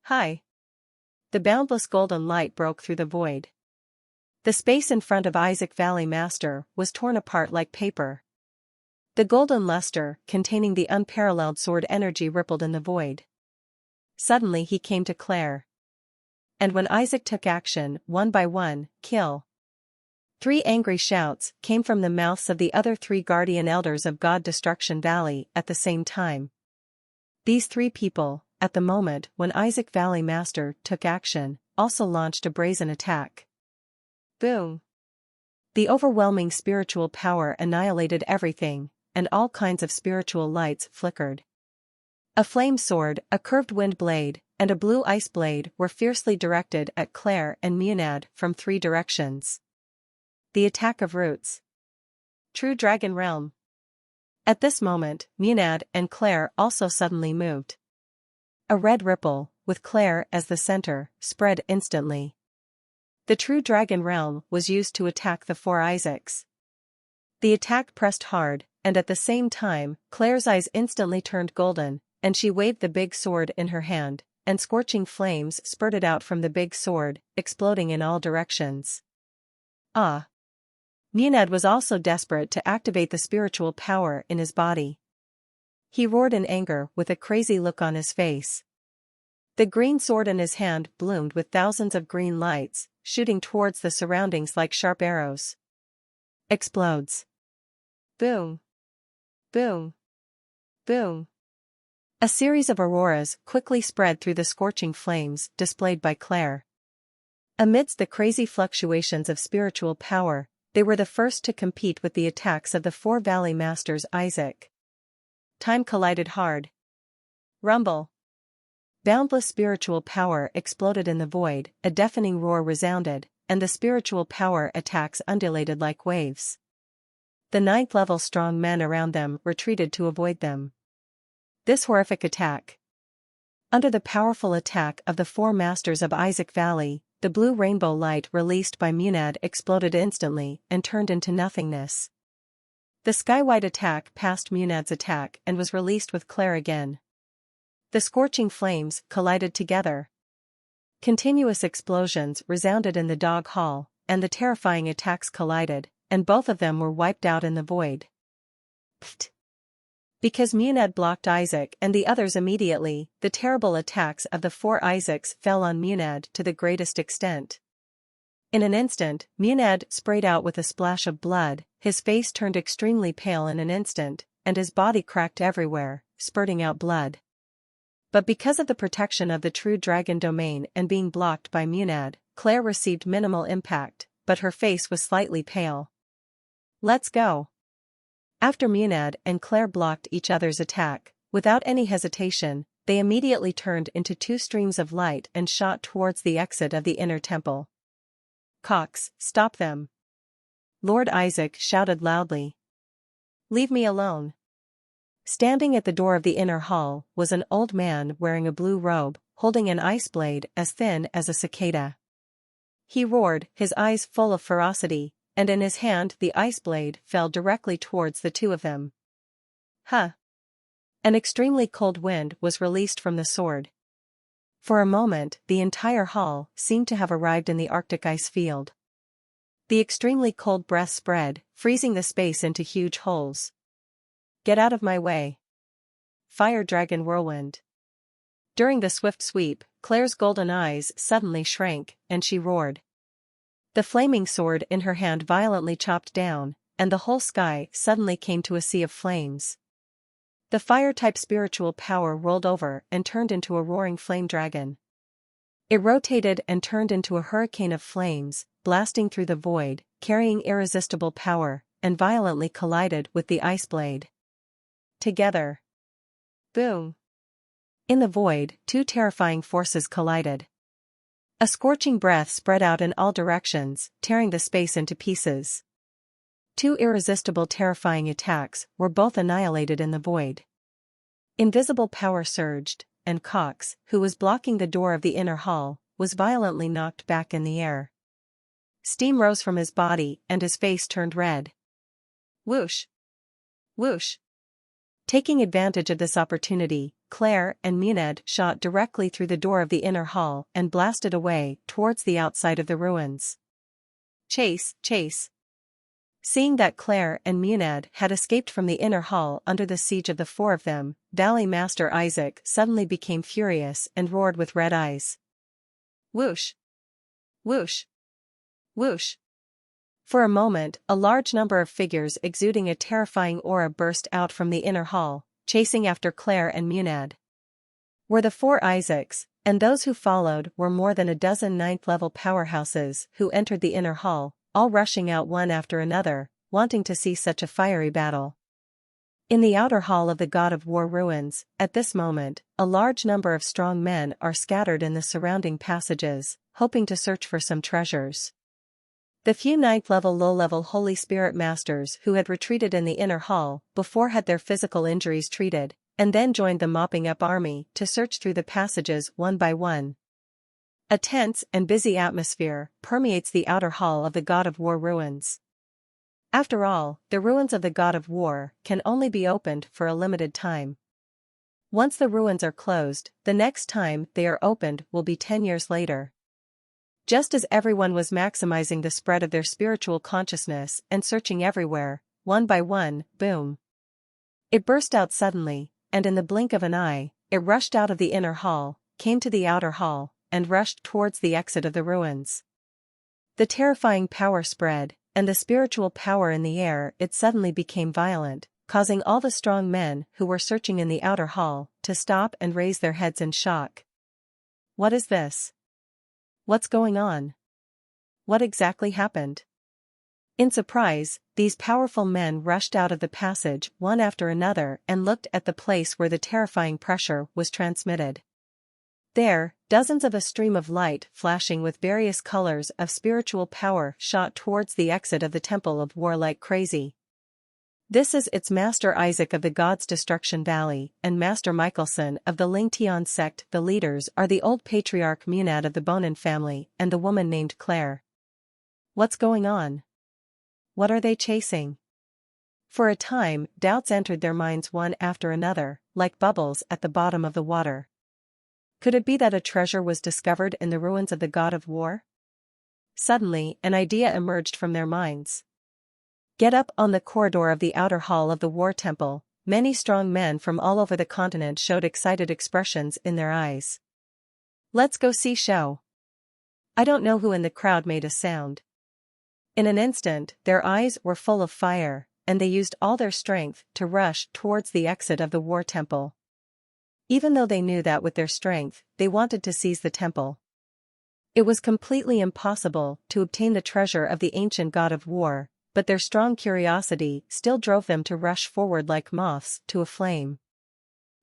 Hi. The boundless golden light broke through the void. The space in front of Isaac Valley Master was torn apart like paper. The golden luster, containing the unparalleled sword energy, rippled in the void. Suddenly he came to Claire. And when Isaac took action, one by one, kill. 3 angry shouts came from the mouths of the other 3 guardian elders of God Destruction Valley at the same time. These 3 people, at the moment when Isaac Valley Master took action, also launched a brazen attack. Boom! The overwhelming spiritual power annihilated everything, and all kinds of spiritual lights flickered. A flame sword, a curved wind blade, and a blue ice blade were fiercely directed at Claire and Munad from 3 directions. The attack of roots. True Dragon Realm. At this moment, Munad and Claire also suddenly moved. A red ripple, with Claire as the center, spread instantly. The True Dragon Realm was used to attack the 4 Isaacs. The attack pressed hard, and at the same time, Claire's eyes instantly turned golden, and she waved the big sword in her hand, and scorching flames spurted out from the big sword, exploding in all directions. Ah! Munad was also desperate to activate the spiritual power in his body. He roared in anger with a crazy look on his face. The green sword in his hand bloomed with thousands of green lights, shooting towards the surroundings like sharp arrows. Explodes. Boom! Boom! Boom! A series of auroras quickly spread through the scorching flames displayed by Claire. Amidst the crazy fluctuations of spiritual power, they were the first to compete with the attacks of the 4 Valley Masters. Isaac. Time collided hard. Rumble. Boundless spiritual power exploded in the void, a deafening roar resounded, and the spiritual power attacks undulated like waves. The 9th-level strong men around them retreated to avoid them. This horrific attack. Under the powerful attack of the 4 Masters of Isaac Valley, the blue rainbow light released by Munad exploded instantly and turned into nothingness. The skywide attack passed Munad's attack and was released with Claire again. The scorching flames collided together. Continuous explosions resounded in the dog hall, and the terrifying attacks collided, and both of them were wiped out in the void. Pfft! Because Munad blocked Isaac and the others immediately, the terrible attacks of the 4 Isaacs fell on Munad to the greatest extent. In an instant, Munad sprayed out with a splash of blood, his face turned extremely pale in an instant, and his body cracked everywhere, spurting out blood. But because of the protection of the True Dragon Domain and being blocked by Munad, Claire received minimal impact, but her face was slightly pale. Let's go! After Munad and Claire blocked each other's attack, without any hesitation, they immediately turned into 2 streams of light and shot towards the exit of the inner temple. Cox, stop them! Lord Isaac shouted loudly. Leave me alone! Standing at the door of the inner hall was an old man wearing a blue robe, holding an ice blade as thin as a cicada. He roared, his eyes full of ferocity, and in his hand the ice blade fell directly towards the 2 of them. Huh! An extremely cold wind was released from the sword. For a moment, the entire hall seemed to have arrived in the Arctic ice field. The extremely cold breath spread, freezing the space into huge holes. Get out of my way! Fire Dragon Whirlwind. During the swift sweep, Claire's golden eyes suddenly shrank, and she roared. The flaming sword in her hand violently chopped down, and the whole sky suddenly came to a sea of flames. The fire-type spiritual power rolled over and turned into a roaring flame dragon. It rotated and turned into a hurricane of flames, blasting through the void, carrying irresistible power, and violently collided with the ice blade. Together. Boom! In the void, 2 terrifying forces collided. A scorching breath spread out in all directions, tearing the space into pieces. 2 irresistible terrifying attacks were both annihilated in the void. Invisible power surged, and Cox, who was blocking the door of the inner hall, was violently knocked back in the air. Steam rose from his body and his face turned red. Whoosh! Whoosh! Taking advantage of this opportunity, Claire and Muned shot directly through the door of the inner hall and blasted away towards the outside of the ruins. Chase, chase! Seeing that Claire and Muned had escaped from the inner hall under the siege of the four of them, Valley Master Isaac suddenly became furious and roared with red eyes. Whoosh! Whoosh! Whoosh! For a moment, a large number of figures exuding a terrifying aura burst out from the inner hall, chasing after Claire and Muned. Were the four Isaacs, and those who followed were more than a dozen ninth-level powerhouses who entered the inner hall, all rushing out one after another, wanting to see such a fiery battle. In the outer hall of the God of War ruins, at this moment, a large number of strong men are scattered in the surrounding passages, hoping to search for some treasures. The few ninth-level low-level Holy Spirit Masters who had retreated in the inner hall before had their physical injuries treated, and then joined the mopping-up army to search through the passages one by one. A tense and busy atmosphere permeates the outer hall of the God of War ruins. After all, the ruins of the God of War can only be opened for a limited time. Once the ruins are closed, the next time they are opened will be 10 years later. Just as everyone was maximizing the spread of their spiritual consciousness and searching everywhere, one by one, boom! It burst out suddenly, and in the blink of an eye, it rushed out of the inner hall, came to the outer hall, and rushed towards the exit of the ruins. The terrifying power spread, and the spiritual power in the air it suddenly became violent, causing all the strong men who were searching in the outer hall to stop and raise their heads in shock. What is this? What's going on? What exactly happened? In surprise, these powerful men rushed out of the passage one after another and looked at the place where the terrifying pressure was transmitted. There, dozens of a stream of light flashing with various colors of spiritual power shot towards the exit of the Temple of War like crazy. This is its Master Isaac of the God's Destruction Valley and Master Michelson of the Lingtian sect. The leaders are the old patriarch Munad of the Bonin family and the woman named Claire. What's going on? What are they chasing? For a time, doubts entered their minds one after another, like bubbles at the bottom of the water. Could it be that a treasure was discovered in the ruins of the God of War? Suddenly, an idea emerged from their minds. Get up on the corridor of the outer hall of the War Temple. Many strong men from all over the continent showed excited expressions in their eyes. Let's go see show. I don't know who in the crowd made a sound. In an instant, their eyes were full of fire, and they used all their strength to rush towards the exit of the War Temple. Even though they knew that with their strength, they wanted to seize the temple. It was completely impossible to obtain the treasure of the ancient God of War, but their strong curiosity still drove them to rush forward like moths to a flame.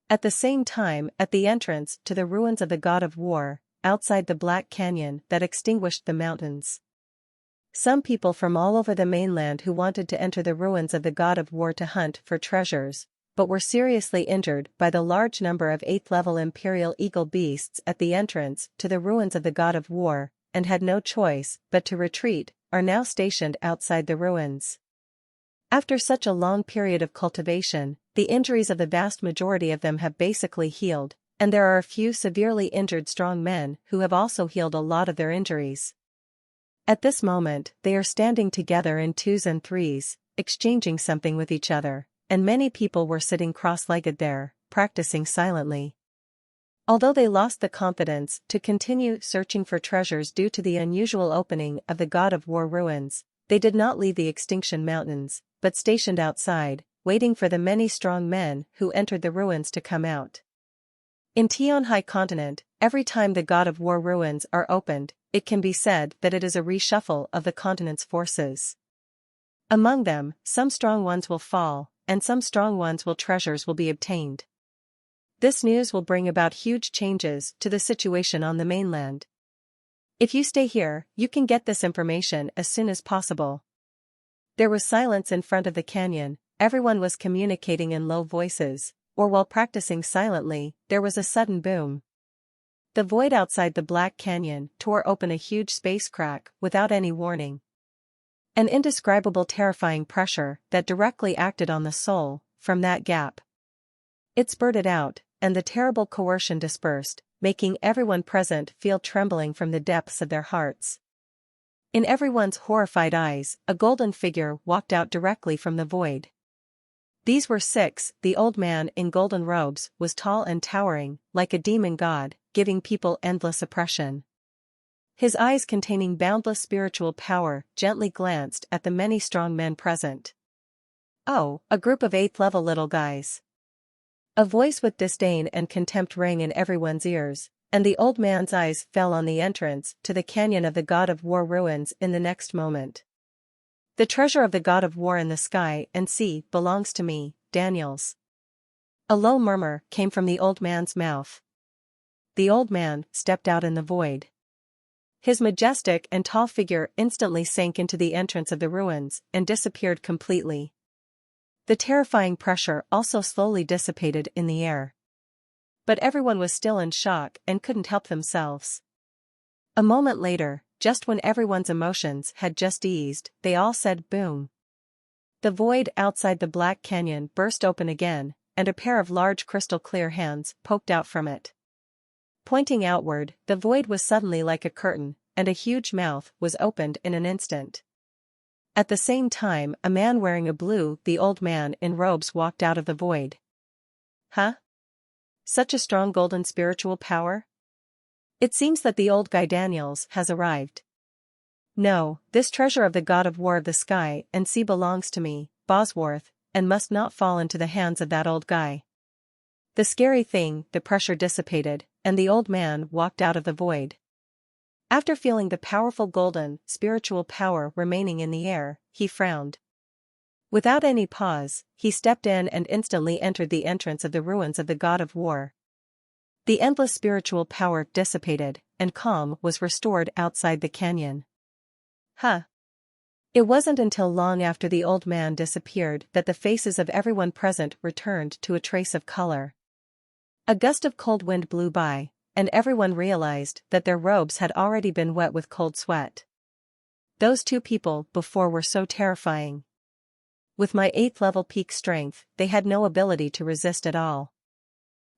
At the same time, at the entrance to the ruins of the God of War, outside the black canyon that extinguished the mountains, some people from all over the mainland who wanted to enter the ruins of the God of War to hunt for treasures, but were seriously injured by the large number of 8th-level Imperial Eagle beasts at the entrance to the ruins of the God of War, and had no choice but to retreat, are now stationed outside the ruins. After such a long period of cultivation, the injuries of the vast majority of them have basically healed, and there are a few severely injured strong men who have also healed a lot of their injuries. At this moment, they are standing together in 2s and 3s, exchanging something with each other, and many people were sitting cross-legged there, practicing silently. Although they lost the confidence to continue searching for treasures due to the unusual opening of the God of War ruins, they did not leave the Extinction Mountains, but stationed outside, waiting for the many strong men who entered the ruins to come out. In Tian High Continent, every time the God of War ruins are opened, it can be said that it is a reshuffle of the continent's forces. Among them, some strong ones will fall, and some strong ones treasures will be obtained. This news will bring about huge changes to the situation on the mainland. If you stay here, you can get this information as soon as possible. There was silence in front of the canyon, everyone was communicating in low voices, or while practicing silently, there was a sudden boom. The void outside the Black Canyon tore open a huge space crack without any warning. An indescribable terrifying pressure that directly acted on the soul, from that gap. It spurted out, and the terrible coercion dispersed, making everyone present feel trembling from the depths of their hearts. In everyone's horrified eyes, a golden figure walked out directly from the void. These were six. The old man in golden robes was tall and towering, like a demon god, giving people endless oppression. His eyes, containing boundless spiritual power, gently glanced at the many strong men present. "Oh, a group of 8th-level little guys." A voice with disdain and contempt rang in everyone's ears, and the old man's eyes fell on the entrance to the canyon of the God of War ruins in the next moment. "The treasure of the God of War in the sky and sea belongs to me, Daniels." A low murmur came from the old man's mouth. The old man stepped out in the void. His majestic and tall figure instantly sank into the entrance of the ruins and disappeared completely. The terrifying pressure also slowly dissipated in the air. But everyone was still in shock and couldn't help themselves. A moment later, just when everyone's emotions had just eased, they all said boom. The void outside the Black Canyon burst open again, and a pair of large crystal-clear hands poked out from it. Pointing outward, the void was suddenly like a curtain, and a huge mouth was opened in an instant. At the same time, a man wearing a blue, the old man in robes walked out of the void. "Huh? Such a strong golden spiritual power? It seems that the old guy Daniels has arrived. No, this treasure of the God of War of the sky and sea belongs to me, Bosworth, and must not fall into the hands of that old guy." The scary thing, the pressure dissipated, and the old man walked out of the void. After feeling the powerful golden, spiritual power remaining in the air, he frowned. Without any pause, he stepped in and instantly entered the entrance of the ruins of the God of War. The endless spiritual power dissipated, and calm was restored outside the canyon. Huh. It wasn't until long after the old man disappeared that the faces of everyone present returned to a trace of color. A gust of cold wind blew by, and everyone realized that their robes had already been wet with cold sweat. Those two people before were so terrifying. With my 8th-level peak strength, they had no ability to resist at all.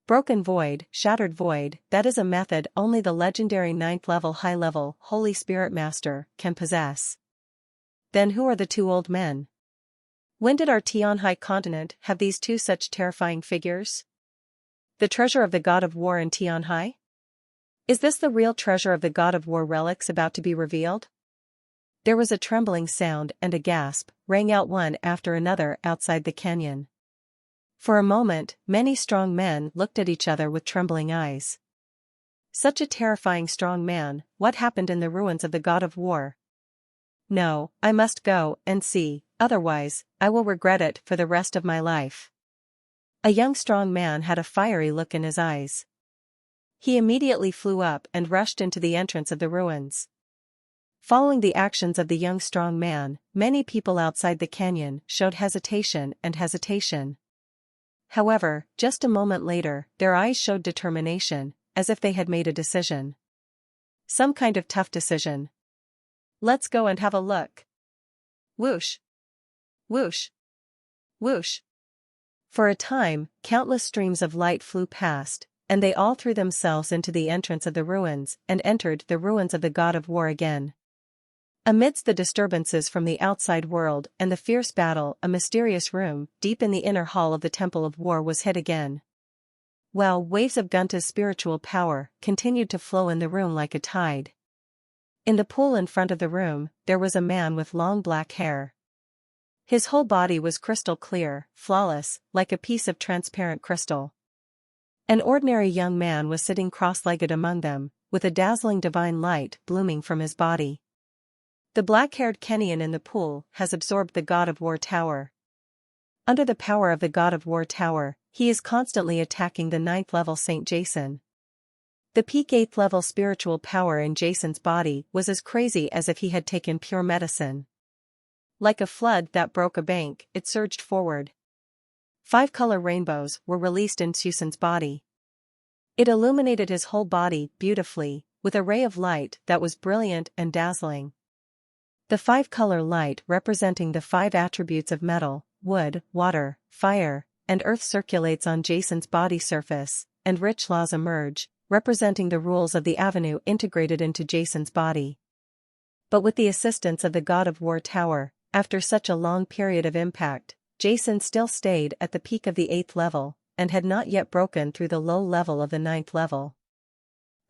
Broken void, shattered void, that is a method only the legendary 9th-level high-level Holy Spirit Master can possess. Then who are the two old men? When did our Tianhai continent have these two such terrifying figures? The treasure of the God of War in Tianhai? Is this the real treasure of the God of War relics about to be revealed? There was a trembling sound and a gasp rang out one after another outside the canyon. For a moment, many strong men looked at each other with trembling eyes. Such a terrifying strong man, what happened in the ruins of the God of War? No, I must go and see, otherwise, I will regret it for the rest of my life. A young strong man had a fiery look in his eyes. He immediately flew up and rushed into the entrance of the ruins. Following the actions of the young strong man, many people outside the canyon showed hesitation. However, just a moment later, their eyes showed determination, as if they had made a decision. Some kind of tough decision. Let's go and have a look. Whoosh! Whoosh! Whoosh! For a time, countless streams of light flew past, and they all threw themselves into the entrance of the ruins and entered the ruins of the God of War again. Amidst the disturbances from the outside world and the fierce battle, a mysterious room, deep in the inner hall of the Temple of War, was hid again. While waves of Gunta's spiritual power continued to flow in the room like a tide. In the pool in front of the room, there was a man with long black hair. His whole body was crystal clear, flawless, like a piece of transparent crystal. An ordinary young man was sitting cross-legged among them, with a dazzling divine light blooming from his body. The black-haired Kenyan in the pool has absorbed the God of War Tower. Under the power of the God of War Tower, he is constantly attacking the 9th-level Saint Jason. The peak 8th-level spiritual power in Jason's body was as crazy as if he had taken pure medicine. Like a flood that broke a bank, it surged forward. 5 color rainbows were released in Jason's body. It illuminated his whole body beautifully, with a ray of light that was brilliant and dazzling. The 5-color light representing the 5 attributes of metal, wood, water, fire, and earth circulates on Jason's body surface, and rich laws emerge, representing the rules of the avenue integrated into Jason's body. But with the assistance of the God of War Tower, after such a long period of impact, Jason still stayed at the peak of the 8th level, and had not yet broken through the low level of the 9th level.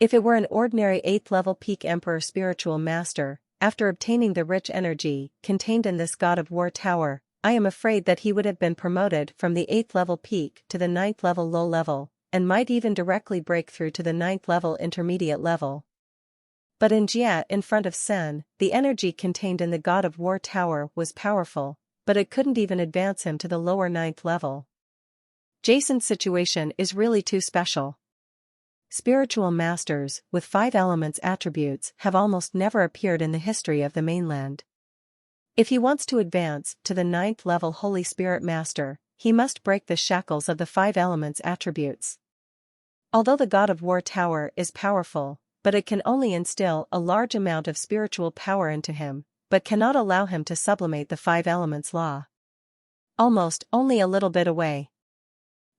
If it were an ordinary 8th level peak Emperor spiritual master, after obtaining the rich energy contained in this God of War Tower, I am afraid that he would have been promoted from the 8th level peak to the 9th level low level, and might even directly break through to the 9th level intermediate level. But in Jia in front of Sen, the energy contained in the God of War Tower was powerful, but it couldn't even advance him to the lower 9th level. Jason's situation is really too special. Spiritual masters with 5 elements attributes have almost never appeared in the history of the mainland. If he wants to advance to the 9th level Holy Spirit Master, he must break the shackles of the 5 elements attributes. Although the God of War Tower is powerful, but it can only instill a large amount of spiritual power into him, but cannot allow him to sublimate the 5 elements law. Almost only a little bit away.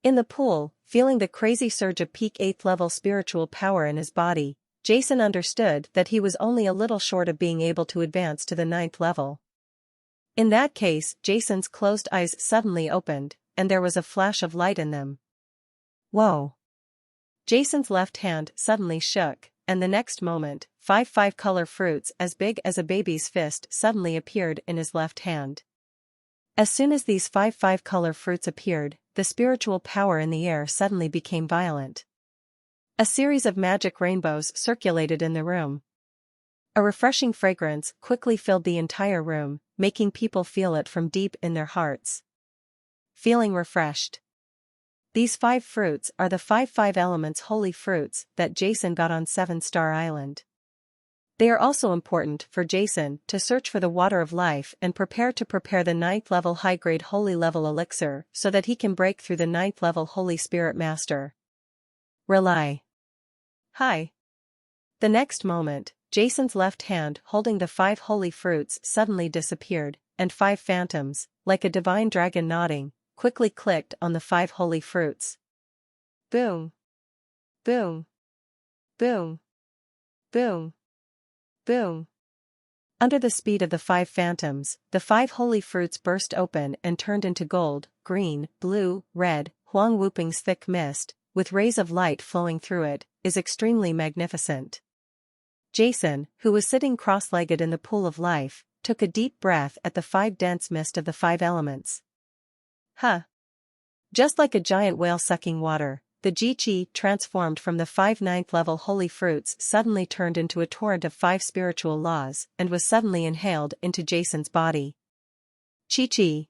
In the pool, feeling the crazy surge of peak 8th level spiritual power in his body, Jason understood that he was only a little short of being able to advance to the 9th level. In that case, Jason's closed eyes suddenly opened, and there was a flash of light in them. Whoa! Jason's left hand suddenly shook, and the next moment, 5 5-color fruits as big as a baby's fist suddenly appeared in his left hand. As soon as these 5 5-color fruits appeared, the spiritual power in the air suddenly became violent. A series of magic rainbows circulated in the room. A refreshing fragrance quickly filled the entire room, making people feel it from deep in their hearts. Feeling refreshed. These 5 fruits are the 5 elements holy fruits that Jason got on 7-Star Island. They are also important for Jason to search for the water of life and prepare the 9th level high-grade holy level elixir so that he can break through the 9th level Holy Spirit Master. Rely. Hi. The next moment, Jason's left hand holding the 5 holy fruits suddenly disappeared, and 5 phantoms, like a divine dragon nodding, quickly clicked on the 5 holy fruits. Boom. Boom. Boom. Boom. Boom. Under the speed of the 5 phantoms, the 5 holy fruits burst open and turned into gold, green, blue, red. Huang Wuping's thick mist, with rays of light flowing through it, is extremely magnificent. Jason, who was sitting cross-legged in the pool of life, took a deep breath at the 5 dense mist of the 5 elements. Huh. Just like a giant whale sucking water, the Ji-Chi transformed from the 5 9th level holy fruits suddenly turned into a torrent of 5 spiritual laws and was suddenly inhaled into Jason's body. Chi-Chi.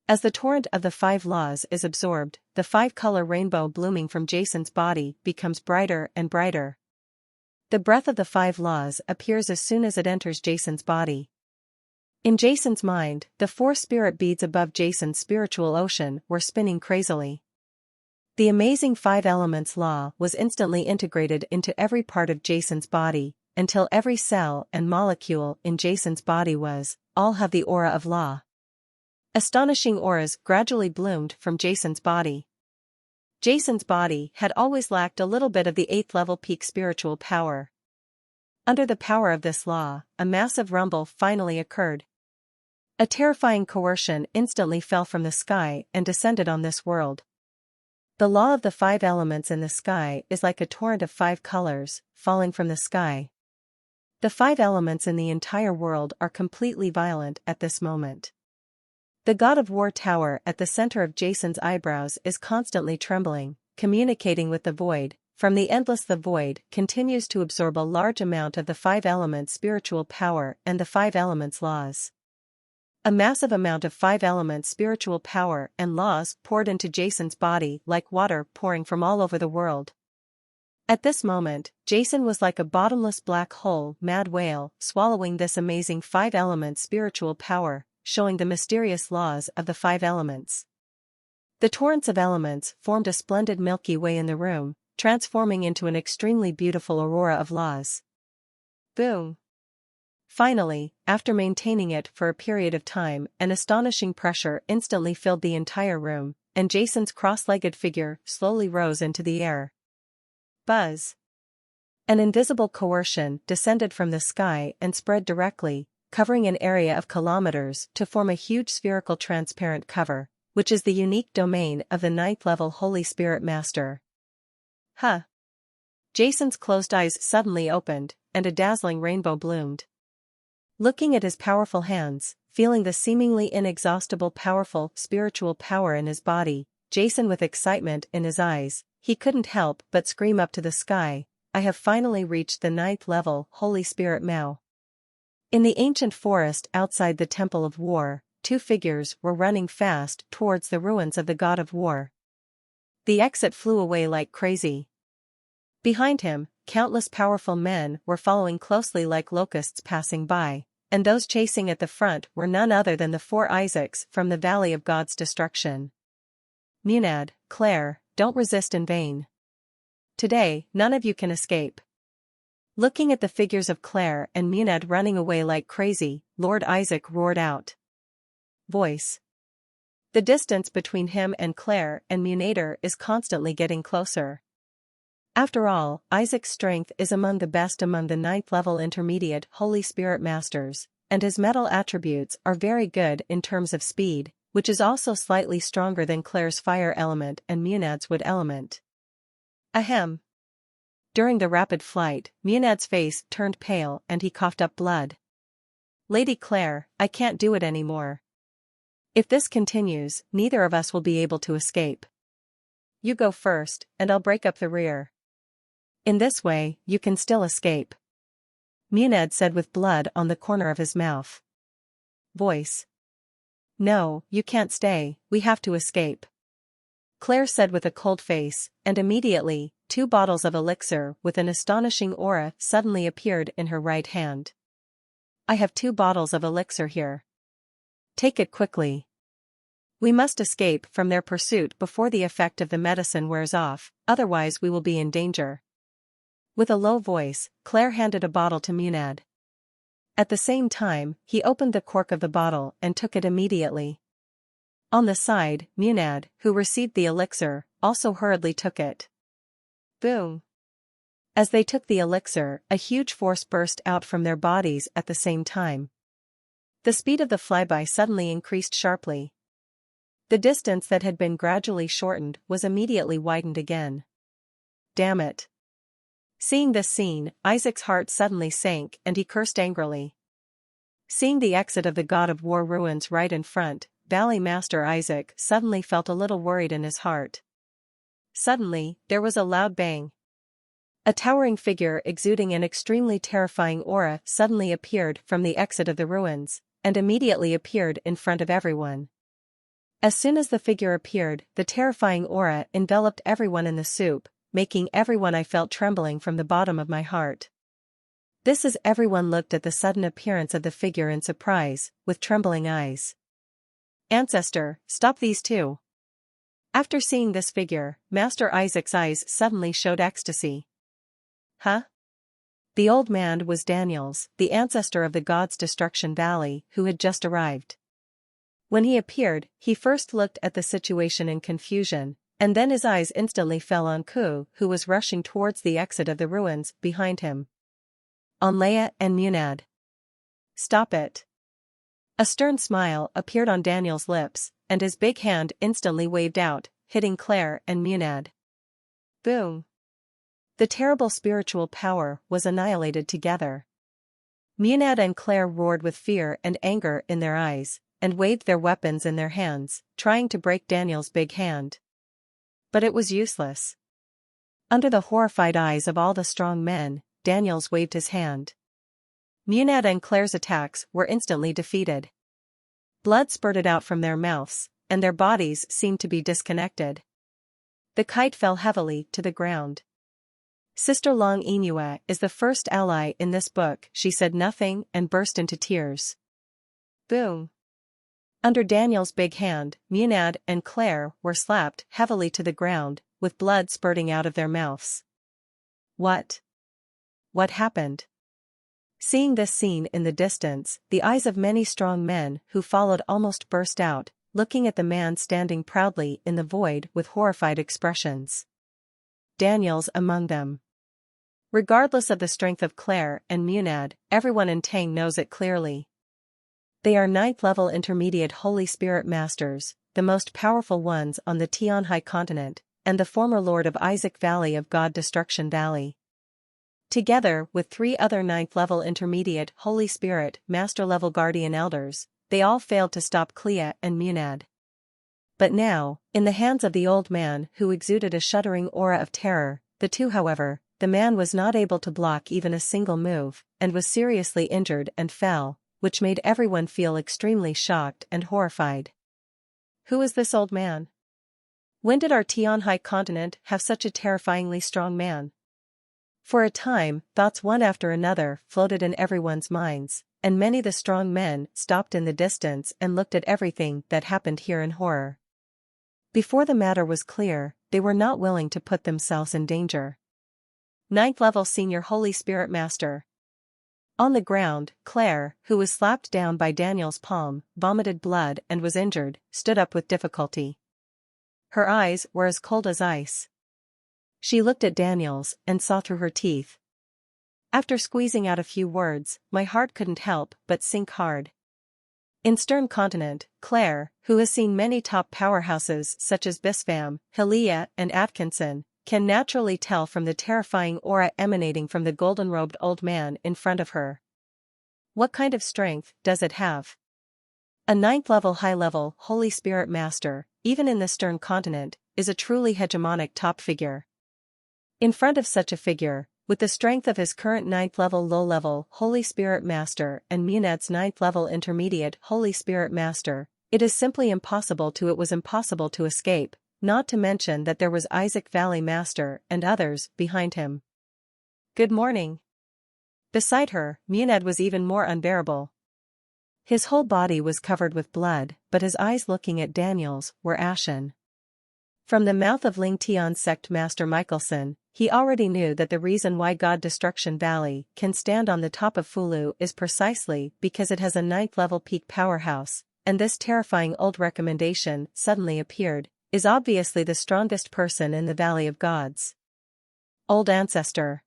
As the torrent of the 5 laws is absorbed, the 5-color rainbow blooming from Jason's body becomes brighter and brighter. The breath of the 5 laws appears as soon as it enters Jason's body. In Jason's mind, the 4 spirit beads above Jason's spiritual ocean were spinning crazily. The amazing 5 elements law was instantly integrated into every part of Jason's body, until every cell and molecule in Jason's body all have the aura of law. Astonishing auras gradually bloomed from Jason's body. Jason's body had always lacked a little bit of the 8th level peak spiritual power. Under the power of this law, a massive rumble finally occurred. A terrifying coercion instantly fell from the sky and descended on this world. The law of the 5 elements in the sky is like a torrent of 5 colors, falling from the sky. The 5 elements in the entire world are completely violent at this moment. The God of War Tower at the center of Jason's eyebrows is constantly trembling, communicating with the void. From the endless, the void continues to absorb a large amount of the 5 elements spiritual power and the 5 elements laws. A massive amount of 5 elements spiritual power and laws poured into Jason's body like water pouring from all over the world. At this moment, Jason was like a bottomless black hole mad whale swallowing this amazing 5 elements spiritual power, showing the mysterious laws of the 5 elements. The torrents of elements formed a splendid Milky Way in the room, transforming into an extremely beautiful aurora of laws. Boom. Finally, after maintaining it for a period of time, an astonishing pressure instantly filled the entire room, and Jason's cross-legged figure slowly rose into the air. Buzz! An invisible coercion descended from the sky and spread directly, covering an area of kilometers to form a huge spherical transparent cover, which is the unique domain of the 9th-level Holy Spirit Master. Huh! Jason's closed eyes suddenly opened, and a dazzling rainbow bloomed. Looking at his powerful hands, feeling the seemingly inexhaustible powerful spiritual power in his body, Jason with excitement in his eyes, he couldn't help but scream up to the sky, "I have finally reached the 9th-level Holy Spirit Mao." In the ancient forest outside the Temple of War, two figures were running fast towards the ruins of the God of War. The exit flew away like crazy. Behind him, countless powerful men were following closely like locusts passing by, and those chasing at the front were none other than the 4 Isaacs from the Valley of God's Destruction. Maynard, Claire, don't resist in vain. Today, none of you can escape. Looking at the figures of Claire and Maynard running away like crazy, Lord Isaac roared out. Voice. The distance between him and Claire and Maynard is constantly getting closer. After all, Isaac's strength is among the best among the 9th-level intermediate Holy Spirit Masters, and his metal attributes are very good in terms of speed, which is also slightly stronger than Claire's fire element and Maynard's wood element. Ahem. During the rapid flight, Maynard's face turned pale and he coughed up blood. Lady Claire, I can't do it anymore. If this continues, neither of us will be able to escape. You go first, and I'll break up the rear. In this way, you can still escape. Maynard said with blood on the corner of his mouth. Voice. No, you can't stay, we have to escape. Claire said with a cold face, and immediately, 2 bottles of elixir with an astonishing aura suddenly appeared in her right hand. I have 2 bottles of elixir here. Take it quickly. We must escape from their pursuit before the effect of the medicine wears off, otherwise we will be in danger. With a low voice, Claire handed a bottle to Maynard. At the same time, he opened the cork of the bottle and took it immediately. On the side, Maynard, who received the elixir, also hurriedly took it. Boom! As they took the elixir, a huge force burst out from their bodies at the same time. The speed of the flyby suddenly increased sharply. The distance that had been gradually shortened was immediately widened again. Damn it! Seeing this scene, Isaac's heart suddenly sank and he cursed angrily. Seeing the exit of the God of War ruins right in front, Valley Master Isaac suddenly felt a little worried in his heart. Suddenly, there was a loud bang. A towering figure exuding an extremely terrifying aura suddenly appeared from the exit of the ruins, and immediately appeared in front of everyone. As soon as the figure appeared, the terrifying aura enveloped everyone in the soup, making everyone I felt trembling from the bottom of my heart. This as everyone looked at the sudden appearance of the figure in surprise, with trembling eyes. Ancestor, stop these 2. After seeing this figure, Master Isaac's eyes suddenly showed ecstasy. Huh? The old man was Daniels, the ancestor of the God's Destruction Valley, who had just arrived. When he appeared, he first looked at the situation in confusion, and then his eyes instantly fell on Ku, who was rushing towards the exit of the ruins behind him. On Leia and Maynard. Stop it. A stern smile appeared on Daniel's lips, and his big hand instantly waved out, hitting Claire and Maynard. Boom. The terrible spiritual power was annihilated together. Maynard and Claire roared with fear and anger in their eyes, and waved their weapons in their hands, trying to break Daniel's big hand. But it was useless. Under the horrified eyes of all the strong men, Daniels waved his hand. Maynard and Claire's attacks were instantly defeated. Blood spurted out from their mouths, and their bodies seemed to be disconnected. The kite fell heavily to the ground. Sister Long Inua is the first ally in this book, she said nothing and burst into tears. Boom. Under Daniel's big hand, Maynard and Claire were slapped heavily to the ground, with blood spurting out of their mouths. What? What happened? Seeing this scene in the distance, the eyes of many strong men who followed almost burst out, looking at the man standing proudly in the void with horrified expressions. Daniel's among them. Regardless of the strength of Claire and Munad, everyone in Tang knows it clearly. They are 9th level intermediate Holy Spirit Masters, the most powerful ones on the Tianhai continent, and the former Lord of Isaac Valley of God Destruction Valley. Together with 3 other 9th level intermediate Holy Spirit Master level Guardian Elders, they all failed to stop Clea and Munad. But now, in the hands of the old man who exuded a shuddering aura of terror, the two however, the man was not able to block even a single move, and was seriously injured and fell, which made everyone feel extremely shocked and horrified. Who is this old man? When did our Tianhai continent have such a terrifyingly strong man? For a time, thoughts one after another floated in everyone's minds, and many the strong men stopped in the distance and looked at everything that happened here in horror. Before the matter was clear, they were not willing to put themselves in danger. 9th level Senior Holy Spirit Master. On the ground, Claire, who was slapped down by Daniel's palm, vomited blood and was injured, stood up with difficulty. Her eyes were as cold as ice. She looked at Daniel's and saw through her teeth. After squeezing out a few words, my heart couldn't help but sink hard. In Stern Continent, Claire, who has seen many top powerhouses such as Bispham, Hilia and Atkinson, can naturally tell from the terrifying aura emanating from the golden-robed old man in front of her. What kind of strength does it have? A 9th level high-level Holy Spirit Master, even in the Stern Continent, is a truly hegemonic top figure. In front of such a figure, with the strength of his current 9th level low-level Holy Spirit Master and Munad's 9th level intermediate Holy Spirit Master, it was impossible to escape, not to mention that there was Isaac Valley Master and others behind him. Good morning. Beside her, Munad was even more unbearable. His whole body was covered with blood, but his eyes looking at Daniel's were ashen. From the mouth of Ling Tian Sect Master Michelson, he already knew that the reason why God Destruction Valley can stand on the top of Fulu is precisely because it has a 9th level peak powerhouse, and this terrifying old recommendation suddenly appeared, is obviously the strongest person in the Valley of Gods. Old Ancestor.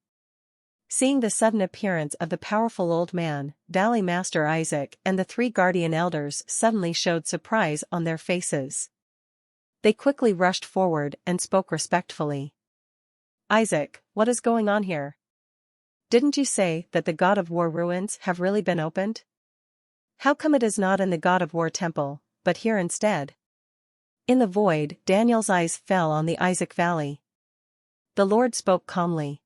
Seeing the sudden appearance of the powerful old man, Valley Master Isaac and the 3 Guardian Elders suddenly showed surprise on their faces. They quickly rushed forward and spoke respectfully. Isaac, what is going on here? Didn't you say that the God of War ruins have really been opened? How come it is not in the God of War temple, but here instead? In the void, Daniel's eyes fell on the Isaac Valley. The Lord spoke calmly.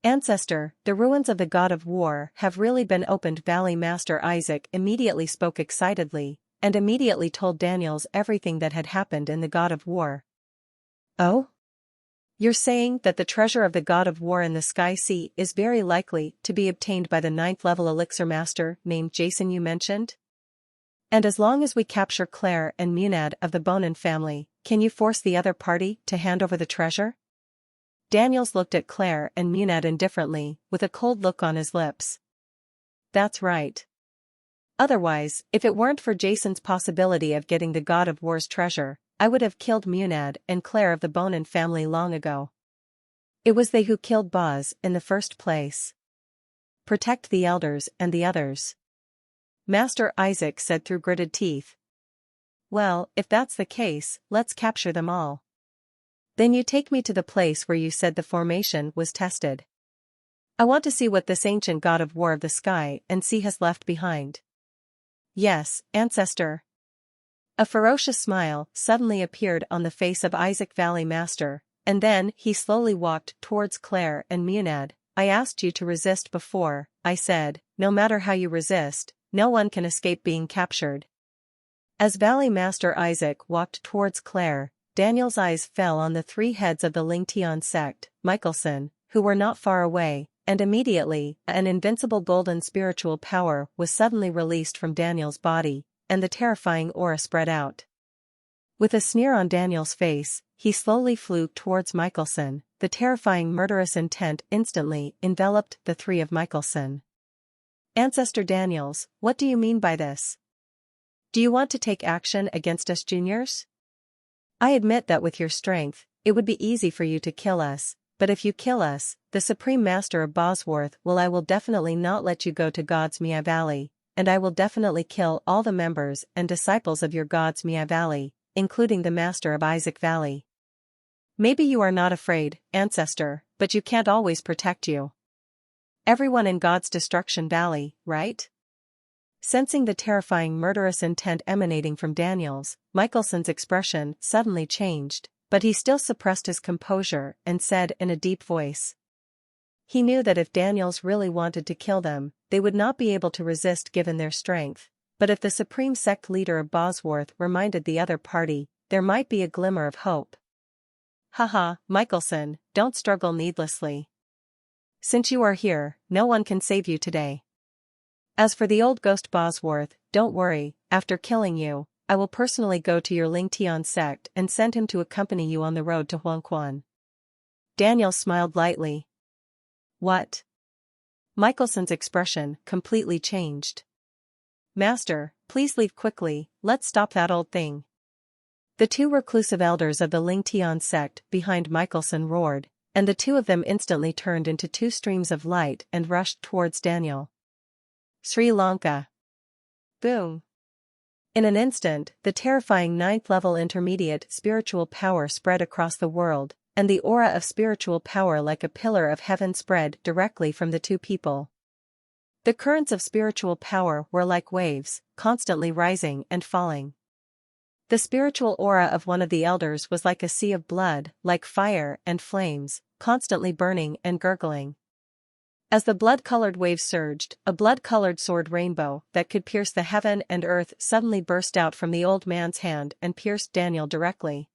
Ancestor, the ruins of the God of War have really been opened. Valley Master Isaac immediately spoke excitedly, and immediately told Daniel's everything that had happened in the God of War. Oh? You're saying that the treasure of the God of War in the Sky Sea is very likely to be obtained by the 9th level elixir master named Jason you mentioned? And as long as we capture Claire and Munad of the Bonin family, can you force the other party to hand over the treasure? Daniels looked at Claire and Munad indifferently, with a cold look on his lips. That's right. Otherwise, if it weren't for Jason's possibility of getting the God of War's treasure, I would have killed Munad and Claire of the Bonin family long ago. It was they who killed Boz in the first place. Protect the elders and the others. Master Isaac said through gritted teeth. Well, if that's the case, let's capture them all. Then you take me to the place where you said the formation was tested. I want to see what this ancient God of War of the sky and sea has left behind. Yes, Ancestor. A ferocious smile suddenly appeared on the face of Isaac Valley Master, and then he slowly walked towards Claire and Munad. I asked you to resist before, I said, no matter how you resist, no one can escape being captured. As Valley Master Isaac walked towards Claire, Daniel's eyes fell on the 3 heads of the Ling Tian sect, Michelson, who were not far away, and immediately, an invincible golden spiritual power was suddenly released from Daniel's body, and the terrifying aura spread out. With a sneer on Daniel's face, he slowly flew towards Michelson. The terrifying murderous intent instantly enveloped the 3 of Michelson. Ancestor Daniels, what do you mean by this? Do you want to take action against us juniors? I admit that with your strength, it would be easy for you to kill us, but if you kill us, the Supreme Master of Bosworth I will definitely not let you go to God's Mia Valley, and I will definitely kill all the members and disciples of your God's Mia Valley, including the Master of Isaac Valley. Maybe you are not afraid, Ancestor, but you can't always protect you. Everyone in God's Destruction Valley, right? Sensing the terrifying murderous intent emanating from Daniels, Michelson's expression suddenly changed, but he still suppressed his composure and said in a deep voice. He knew that if Daniels really wanted to kill them, they would not be able to resist given their strength, but if the supreme sect leader of Bosworth reminded the other party, there might be a glimmer of hope. Haha, Michelson, don't struggle needlessly. Since you are here, no one can save you today. As for the old ghost Bosworth, don't worry, after killing you, I will personally go to your Ling Tian sect and send him to accompany you on the road to Huangquan. Daniel smiled lightly. What? Michelson's expression completely changed. Master, please leave quickly, let's stop that old thing. The two reclusive elders of the Ling Tian sect behind Michelson roared, and the two of them instantly turned into two streams of light and rushed towards Daniel. Sri Lanka. Boom. In an instant, the terrifying 9th-level intermediate spiritual power spread across the world, and the aura of spiritual power like a pillar of heaven spread directly from the two people. The currents of spiritual power were like waves, constantly rising and falling. The spiritual aura of one of the elders was like a sea of blood, like fire and flames, constantly burning and gurgling. As the blood-colored waves surged, a blood-colored sword rainbow that could pierce the heaven and earth suddenly burst out from the old man's hand and pierced Daniel directly.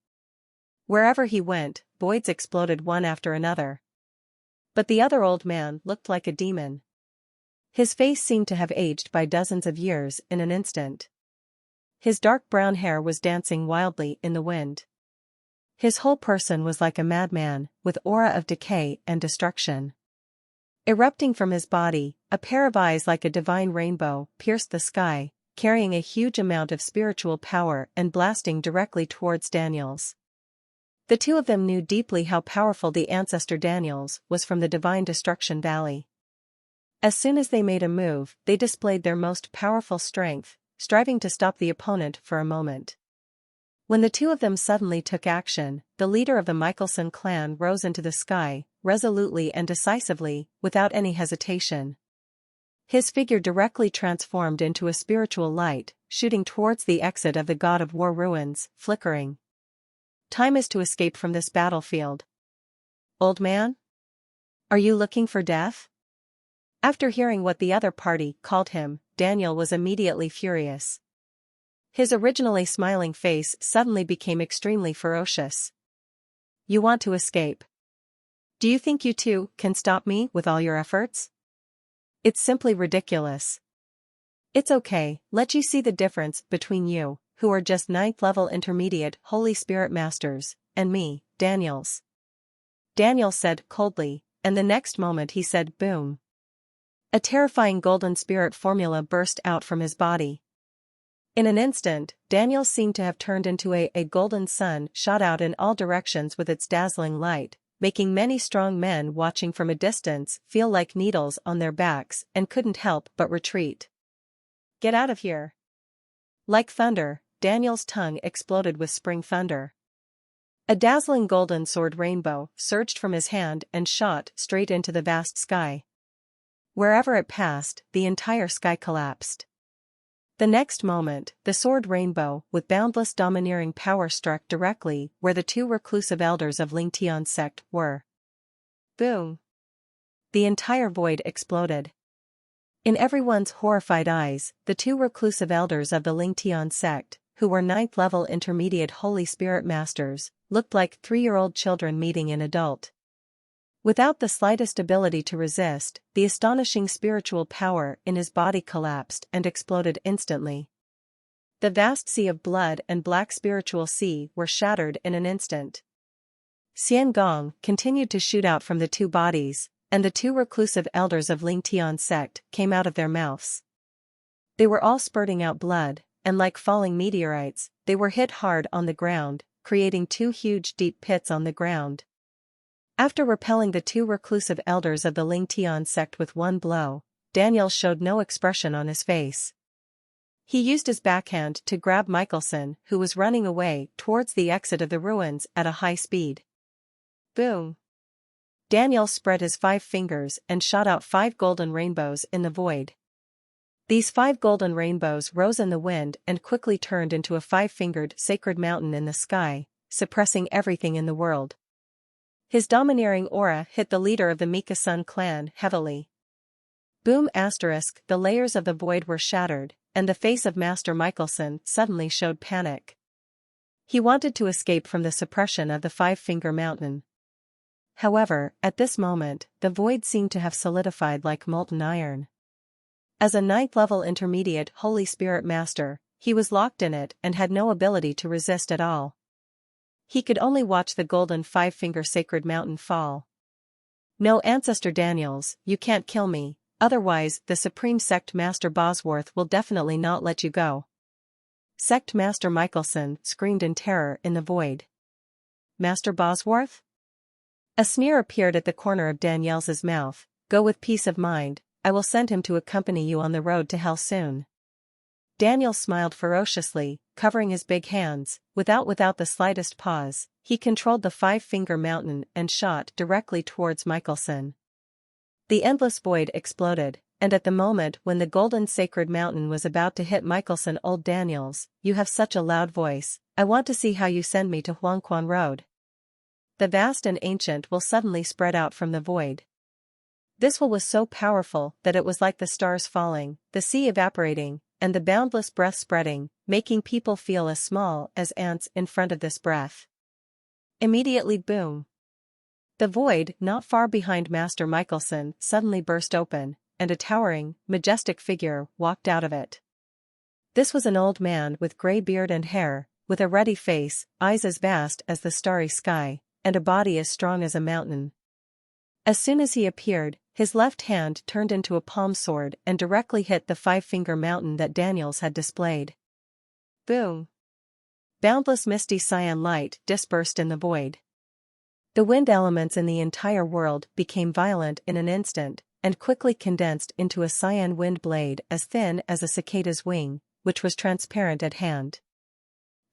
Wherever he went, voids exploded one after another. But the other old man looked like a demon. His face seemed to have aged by dozens of years in an instant. His dark brown hair was dancing wildly in the wind. His whole person was like a madman, with aura of decay and destruction. Erupting from his body, a pair of eyes like a divine rainbow pierced the sky, carrying a huge amount of spiritual power and blasting directly towards Daniels. The two of them knew deeply how powerful the ancestor Daniels was from the divine destruction valley. As soon as they made a move, they displayed their most powerful strength, striving to stop the opponent for a moment. When the two of them suddenly took action, the leader of the Michelson clan rose into the sky, resolutely and decisively, without any hesitation. His figure directly transformed into a spiritual light, shooting towards the exit of the God of War ruins, flickering. Time is to escape from this battlefield. Old man? Are you looking for death? After hearing what the other party called him, Daniel was immediately furious. His originally smiling face suddenly became extremely ferocious. You want to escape? Do you think you two can stop me with all your efforts? It's simply ridiculous. It's okay, let you see the difference between you, who are just 9th-level intermediate Holy Spirit Masters, and me, Daniels. Daniel said coldly, and the next moment he said boom. A terrifying golden spirit formula burst out from his body. In an instant, Daniel seemed to have turned into a golden sun shot out in all directions with its dazzling light, making many strong men watching from a distance feel like needles on their backs and couldn't help but retreat. Get out of here. Like thunder, Daniel's tongue exploded with spring thunder. A dazzling golden sword rainbow surged from his hand and shot straight into the vast sky. Wherever it passed, the entire sky collapsed. The next moment, the sword rainbow with boundless domineering power struck directly where the two reclusive elders of Ling Tian's sect were. Boom! The entire void exploded. In everyone's horrified eyes, the two reclusive elders of the Ling Tian sect, who were 9th-level intermediate Holy Spirit Masters, looked like 3-year-old children meeting an adult. Without the slightest ability to resist, the astonishing spiritual power in his body collapsed and exploded instantly. The vast sea of blood and black spiritual sea were shattered in an instant. Xian Gong continued to shoot out from the two bodies, and the two reclusive elders of Ling Tian sect came out of their mouths. They were all spurting out blood, and like falling meteorites, they were hit hard on the ground, creating two huge deep pits on the ground. After repelling the two reclusive elders of the Lingtian sect with one blow, Daniel showed no expression on his face. He used his backhand to grab Michelson, who was running away towards the exit of the ruins at a high speed. Boom! Daniel spread his 5 fingers and shot out 5 golden rainbows in the void. These 5 golden rainbows rose in the wind and quickly turned into a 5-fingered sacred mountain in the sky, suppressing everything in the world. His domineering aura hit the leader of the Mikasun clan heavily. Boom! The layers of the void were shattered, and the face of Master Michelson suddenly showed panic. He wanted to escape from the suppression of the 5-finger mountain. However, at this moment, the void seemed to have solidified like molten iron. As a 9th-level intermediate Holy Spirit Master, he was locked in it and had no ability to resist at all. He could only watch the golden 5-finger sacred mountain fall. No, Ancestor Daniels, you can't kill me, otherwise the Supreme Sect Master Bosworth will definitely not let you go. Sect Master Michelson screamed in terror in the void. Master Bosworth? A sneer appeared at the corner of Daniel's mouth. Go with peace of mind, I will send him to accompany you on the road to hell soon. Daniel smiled ferociously, covering his big hands. Without the slightest pause, he controlled the 5-finger mountain and shot directly towards Michelson. The endless void exploded, and at the moment when the golden sacred mountain was about to hit Michelson, old Daniels, you have such a loud voice, I want to see how you send me to Huangquan Road. The vast and ancient will suddenly spread out from the void. This will was so powerful that it was like the stars falling, the sea evaporating, and the boundless breath spreading, making people feel as small as ants in front of this breath. Immediately, boom! The void, not far behind Master Michelson, suddenly burst open, and a towering, majestic figure walked out of it. This was an old man with grey beard and hair, with a ruddy face, eyes as vast as the starry sky, and a body as strong as a mountain. As soon as he appeared, his left hand turned into a palm sword and directly hit the 5-finger mountain that Daniels had displayed. Boom! Boundless misty cyan light dispersed in the void. The wind elements in the entire world became violent in an instant, and quickly condensed into a cyan wind blade as thin as a cicada's wing, which was transparent at hand.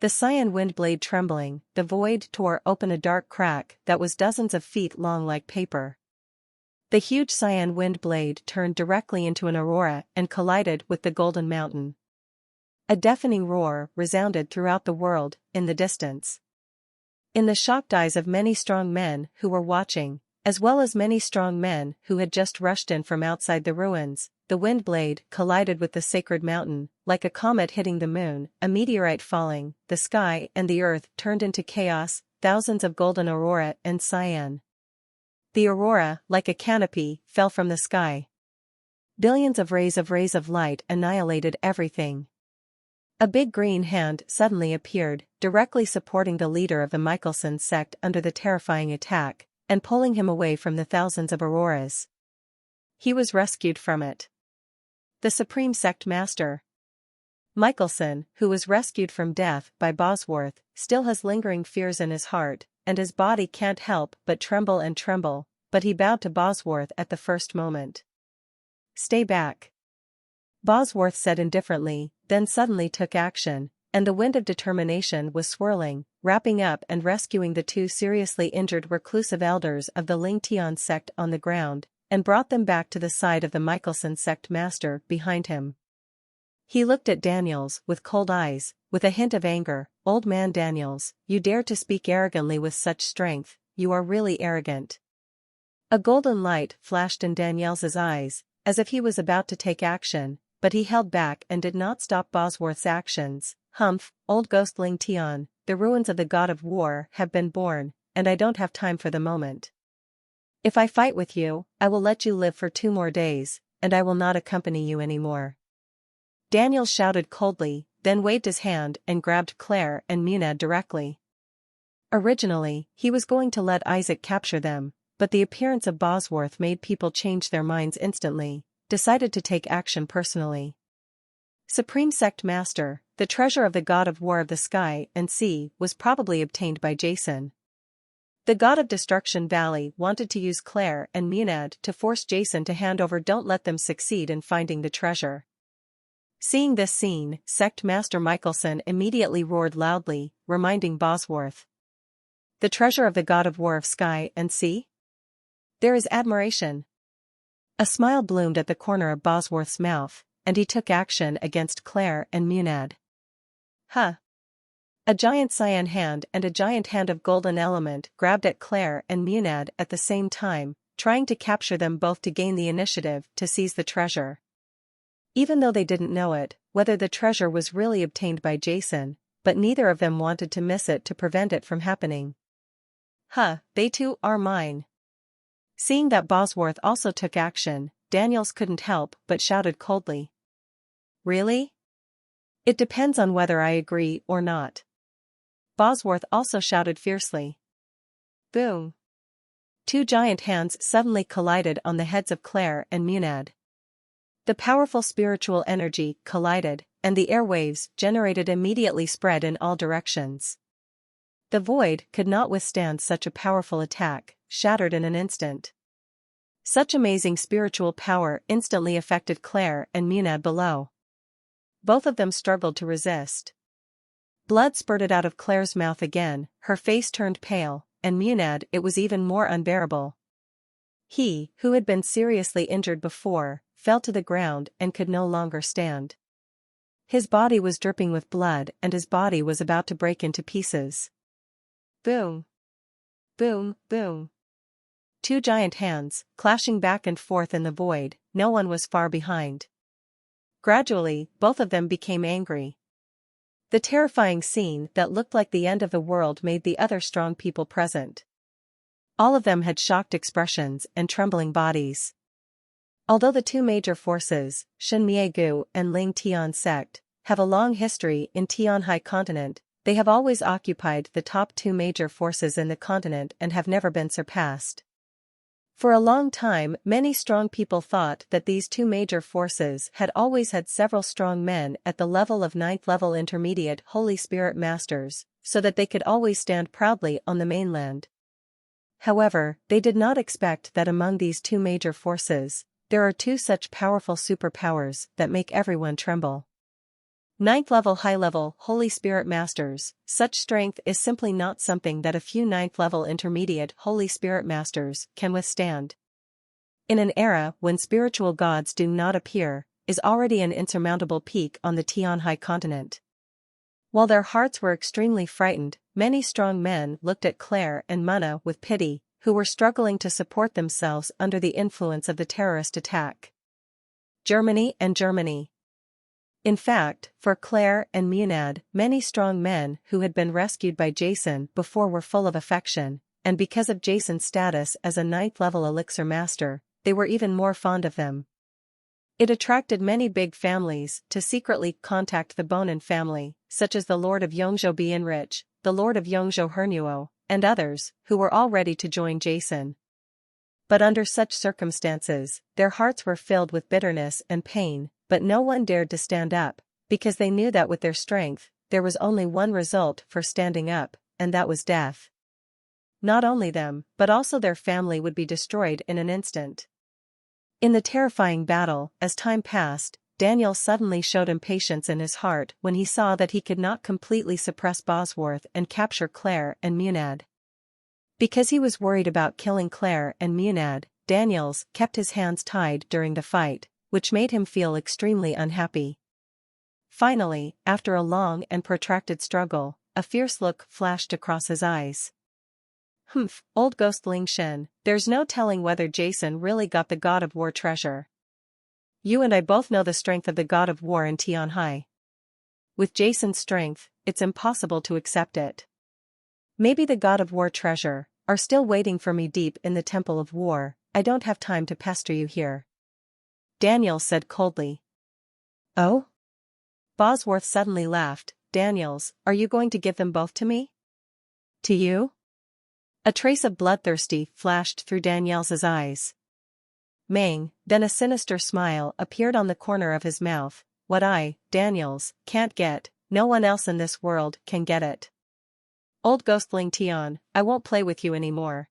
The cyan wind blade trembling, the void tore open a dark crack that was dozens of feet long like paper. The huge cyan wind blade turned directly into an aurora and collided with the golden mountain. A deafening roar resounded throughout the world, in the distance. In the shocked eyes of many strong men who were watching, as well as many strong men who had just rushed in from outside the ruins, the wind blade collided with the sacred mountain, like a comet hitting the moon, a meteorite falling, the sky and the earth turned into chaos, thousands of golden aurora and cyan. The aurora, like a canopy, fell from the sky. Billions of rays of light annihilated everything. A big green hand suddenly appeared, directly supporting the leader of the Michelson sect under the terrifying attack, and pulling him away from the thousands of auroras. He was rescued from it. The Supreme Sect Master Michelson, who was rescued from death by Bosworth, still has lingering fears in his heart, and his body can't help but tremble, but he bowed to Bosworth at the first moment. Stay back. Bosworth said indifferently, then suddenly took action, and the wind of determination was swirling, wrapping up and rescuing the 2 seriously injured reclusive elders of the Lingtian sect on the ground, and brought them back to the side of the Michelson sect master behind him. He looked at Daniels with cold eyes, with a hint of anger. Old man Daniels, you dare to speak arrogantly with such strength, you are really arrogant. A golden light flashed in Daniels's eyes, as if he was about to take action, but he held back and did not stop Bosworth's actions. Humph, old ghost Lingtian, the ruins of the god of war have been born, and I don't have time for the moment. If I fight with you, I will let you live for 2 more days, and I will not accompany you anymore. Daniel shouted coldly, then waved his hand and grabbed Claire and Muna directly. Originally, he was going to let Isaac capture them, but the appearance of Bosworth made people change their minds instantly, decided to take action personally. Supreme Sect Master, the treasure of the god of war of the sky and sea was probably obtained by Jason. The god of Destruction Valley wanted to use Claire and Munad to force Jason to hand over. Don't let them succeed in finding the treasure. Seeing this scene, Sect Master Michelson immediately roared loudly, reminding Bosworth. The treasure of the god of war of sky and sea? There is admiration. A smile bloomed at the corner of Bosworth's mouth, and he took action against Claire and Munad. Huh. A giant cyan hand and a giant hand of golden element grabbed at Claire and Munad at the same time, trying to capture them both to gain the initiative to seize the treasure. Even though they didn't know it, whether the treasure was really obtained by Jason, but neither of them wanted to miss it to prevent it from happening. Huh, they too are mine. Seeing that Bosworth also took action, Daniels couldn't help but shouted coldly. Really? It depends on whether I agree or not. Bosworth also shouted fiercely. Boom. Two giant hands suddenly collided on the heads of Claire and Munad. The powerful spiritual energy collided, and the airwaves generated immediately spread in all directions. The void could not withstand such a powerful attack, shattered in an instant. Such amazing spiritual power instantly affected Claire and Munad below. Both of them struggled to resist. Blood spurted out of Claire's mouth again, her face turned pale, and Munad it was even more unbearable. He, who had been seriously injured before, fell to the ground and could no longer stand. His body was dripping with blood and his body was about to break into pieces. Boom. Boom, boom. Two giant hands, clashing back and forth in the void, no one was far behind. Gradually, both of them became angry. The terrifying scene that looked like the end of the world made the other strong people present. All of them had shocked expressions and trembling bodies. Although the two major forces, Shinmiegu and Ling Tian sect, have a long history in Tianhai continent, they have always occupied the top two major forces in the continent and have never been surpassed. For a long time, many strong people thought that these two major forces had always had several strong men at the level of 9th level intermediate Holy Spirit Masters, so that they could always stand proudly on the mainland. However, they did not expect that among these two major forces, there are two such powerful superpowers that make everyone tremble. 9th level high level Holy Spirit Masters, such strength is simply not something that a few 9th level intermediate Holy Spirit Masters can withstand. In an era when spiritual gods do not appear, is already an insurmountable peak on the Tianhai continent. While their hearts were extremely frightened, many strong men looked at Claire and Munna with pity, who were struggling to support themselves under the influence of the terrorist attack. Germany and Germany. In fact, for Claire and Munad, many strong men who had been rescued by Jason before were full of affection, and because of Jason's status as a 9th level elixir master, they were even more fond of them. It attracted many big families to secretly contact the Bonin family, such as the Lord of Yongzhou Bienrich, the Lord of Yongzhou Hernuo, and others, who were all ready to join Jason. But under such circumstances, their hearts were filled with bitterness and pain, but no one dared to stand up, because they knew that with their strength, there was only one result for standing up, and that was death. Not only them, but also their family would be destroyed in an instant. In the terrifying battle, as time passed, Daniel suddenly showed impatience in his heart when he saw that he could not completely suppress Bosworth and capture Claire and Munad. Because he was worried about killing Claire and Munad, Daniels kept his hands tied during the fight, which made him feel extremely unhappy. Finally, after a long and protracted struggle, a fierce look flashed across his eyes. Humph, old ghost Ling Shen, there's no telling whether Jason really got the God of War treasure. You and I both know the strength of the God of War in Tianhai. With Jason's strength, it's impossible to accept it. Maybe the God of War treasure are still waiting for me deep in the Temple of War. I don't have time to pester you here. Daniel said coldly. Oh? Bosworth suddenly laughed. Daniels, are you going to give them both to me? To you? A trace of bloodthirsty flashed through Daniel's eyes. Then a sinister smile appeared on the corner of his mouth, what I, Daniels, can't get, no one else in this world can get it. Old ghostling Tion, I won't play with you anymore.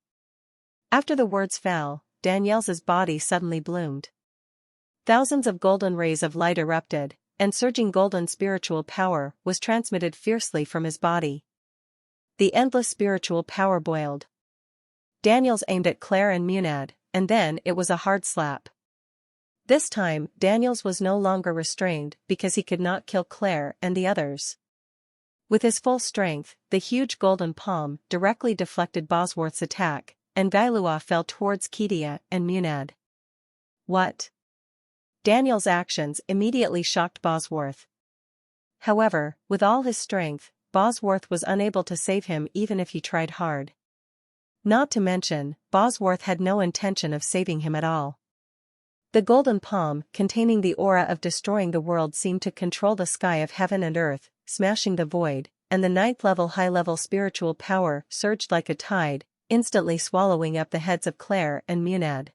After the words fell, Daniels's body suddenly bloomed. Thousands of golden rays of light erupted, and surging golden spiritual power was transmitted fiercely from his body. The endless spiritual power boiled. Daniels aimed at Claire and Munad, and then it was a hard slap. This time, Daniels was no longer restrained because he could not kill Claire and the others. With his full strength, the huge golden palm directly deflected Bosworth's attack, and Gailua fell towards Kedia and Munad. What? Daniel's actions immediately shocked Bosworth. However, with all his strength, Bosworth was unable to save him even if he tried hard. Not to mention, Bosworth had no intention of saving him at all. The golden palm, containing the aura of destroying the world, seemed to control the sky of heaven and earth, smashing the void, and the ninth-level high-level spiritual power surged like a tide, instantly swallowing up the heads of Claire and Munad.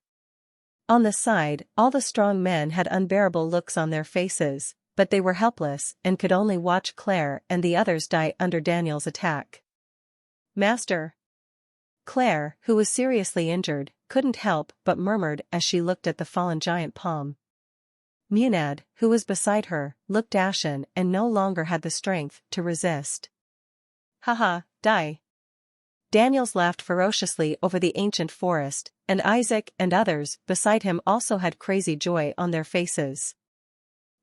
On the side, all the strong men had unbearable looks on their faces, but they were helpless and could only watch Claire and the others die under Daniel's attack. Master! Claire, who was seriously injured, couldn't help but murmured as she looked at the fallen giant palm. Munad, who was beside her, looked ashen and no longer had the strength to resist. Haha, die! Daniels laughed ferociously over the ancient forest, and Isaac and others beside him also had crazy joy on their faces.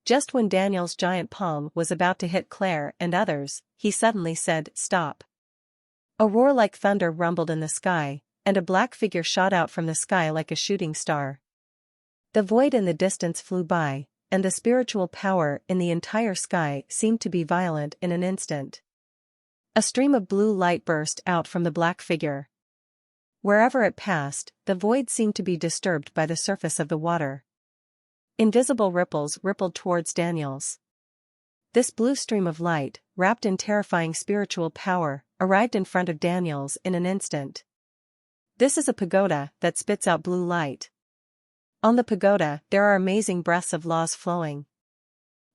Just when Daniel's giant palm was about to hit Claire and others, he suddenly said, "Stop." A roar like thunder rumbled in the sky, and a black figure shot out from the sky like a shooting star. The void in the distance flew by, and the spiritual power in the entire sky seemed to be violent in an instant. A stream of blue light burst out from the black figure. Wherever it passed, the void seemed to be disturbed by the surface of the water. Invisible ripples rippled towards Daniels. This blue stream of light, wrapped in terrifying spiritual power, arrived in front of Daniels in an instant. This is a pagoda that spits out blue light. On the pagoda, there are amazing breaths of laws flowing.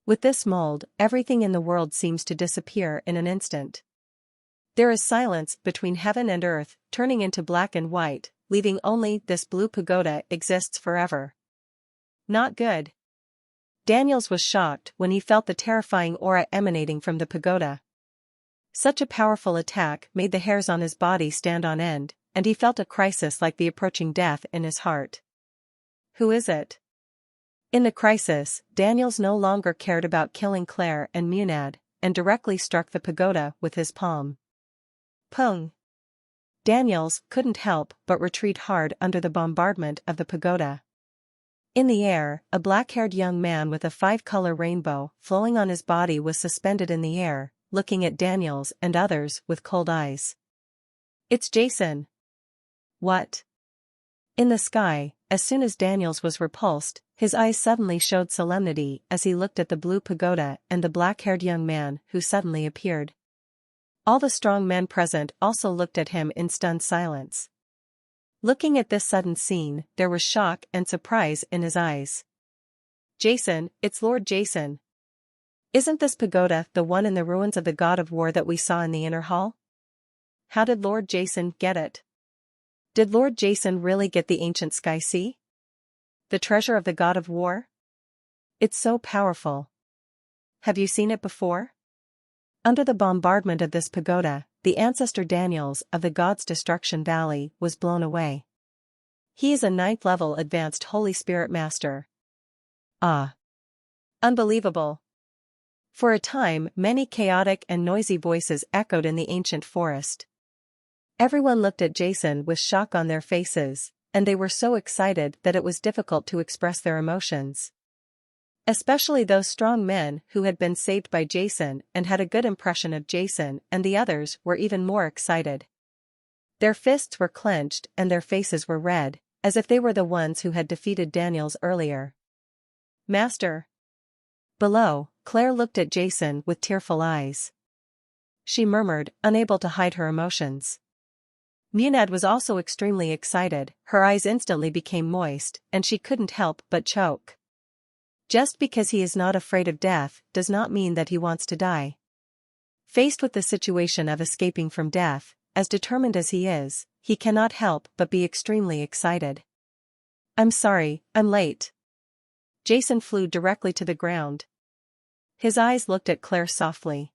With this mold, everything in the world seems to disappear in an instant. There is silence between heaven and earth, turning into black and white, leaving only this blue pagoda exists forever. Not good. Daniels was shocked when he felt the terrifying aura emanating from the pagoda. Such a powerful attack made the hairs on his body stand on end, and he felt a crisis like the approaching death in his heart. Who is it? In the crisis, Daniels no longer cared about killing Claire and Munad, and directly struck the pagoda with his palm. Pung! Daniels couldn't help but retreat hard under the bombardment of the pagoda. In the air, a black-haired young man with a 5-color rainbow flowing on his body was suspended in the air, looking at Daniels and others with cold eyes. It's Jason. What? In the sky, as soon as Daniels was repulsed, his eyes suddenly showed solemnity as he looked at the blue pagoda and the black-haired young man who suddenly appeared. All the strong men present also looked at him in stunned silence. Looking at this sudden scene, there was shock and surprise in his eyes. Jason, it's Lord Jason. Isn't this pagoda the one in the ruins of the god of war that we saw in the inner hall? How did Lord Jason get it? Did Lord Jason really get the ancient sky sea? The treasure of the god of war? It's so powerful. Have you seen it before? Under the bombardment of this pagoda, the ancestor Daniels of the God's Destruction Valley was blown away. He is a 9th-level advanced Holy Spirit Master. Ah! Unbelievable! For a time, many chaotic and noisy voices echoed in the ancient forest. Everyone looked at Jason with shock on their faces, and they were so excited that it was difficult to express their emotions. Especially those strong men who had been saved by Jason and had a good impression of Jason, and the others were even more excited. Their fists were clenched and their faces were red, as if they were the ones who had defeated Daniels earlier. Master! Below, Claire looked at Jason with tearful eyes. She murmured, unable to hide her emotions. Munad was also extremely excited, her eyes instantly became moist, and she couldn't help but choke. Just because he is not afraid of death does not mean that he wants to die. Faced with the situation of escaping from death, as determined as he is, he cannot help but be extremely excited. "I'm sorry, I'm late." Jason flew directly to the ground. His eyes looked at Claire softly.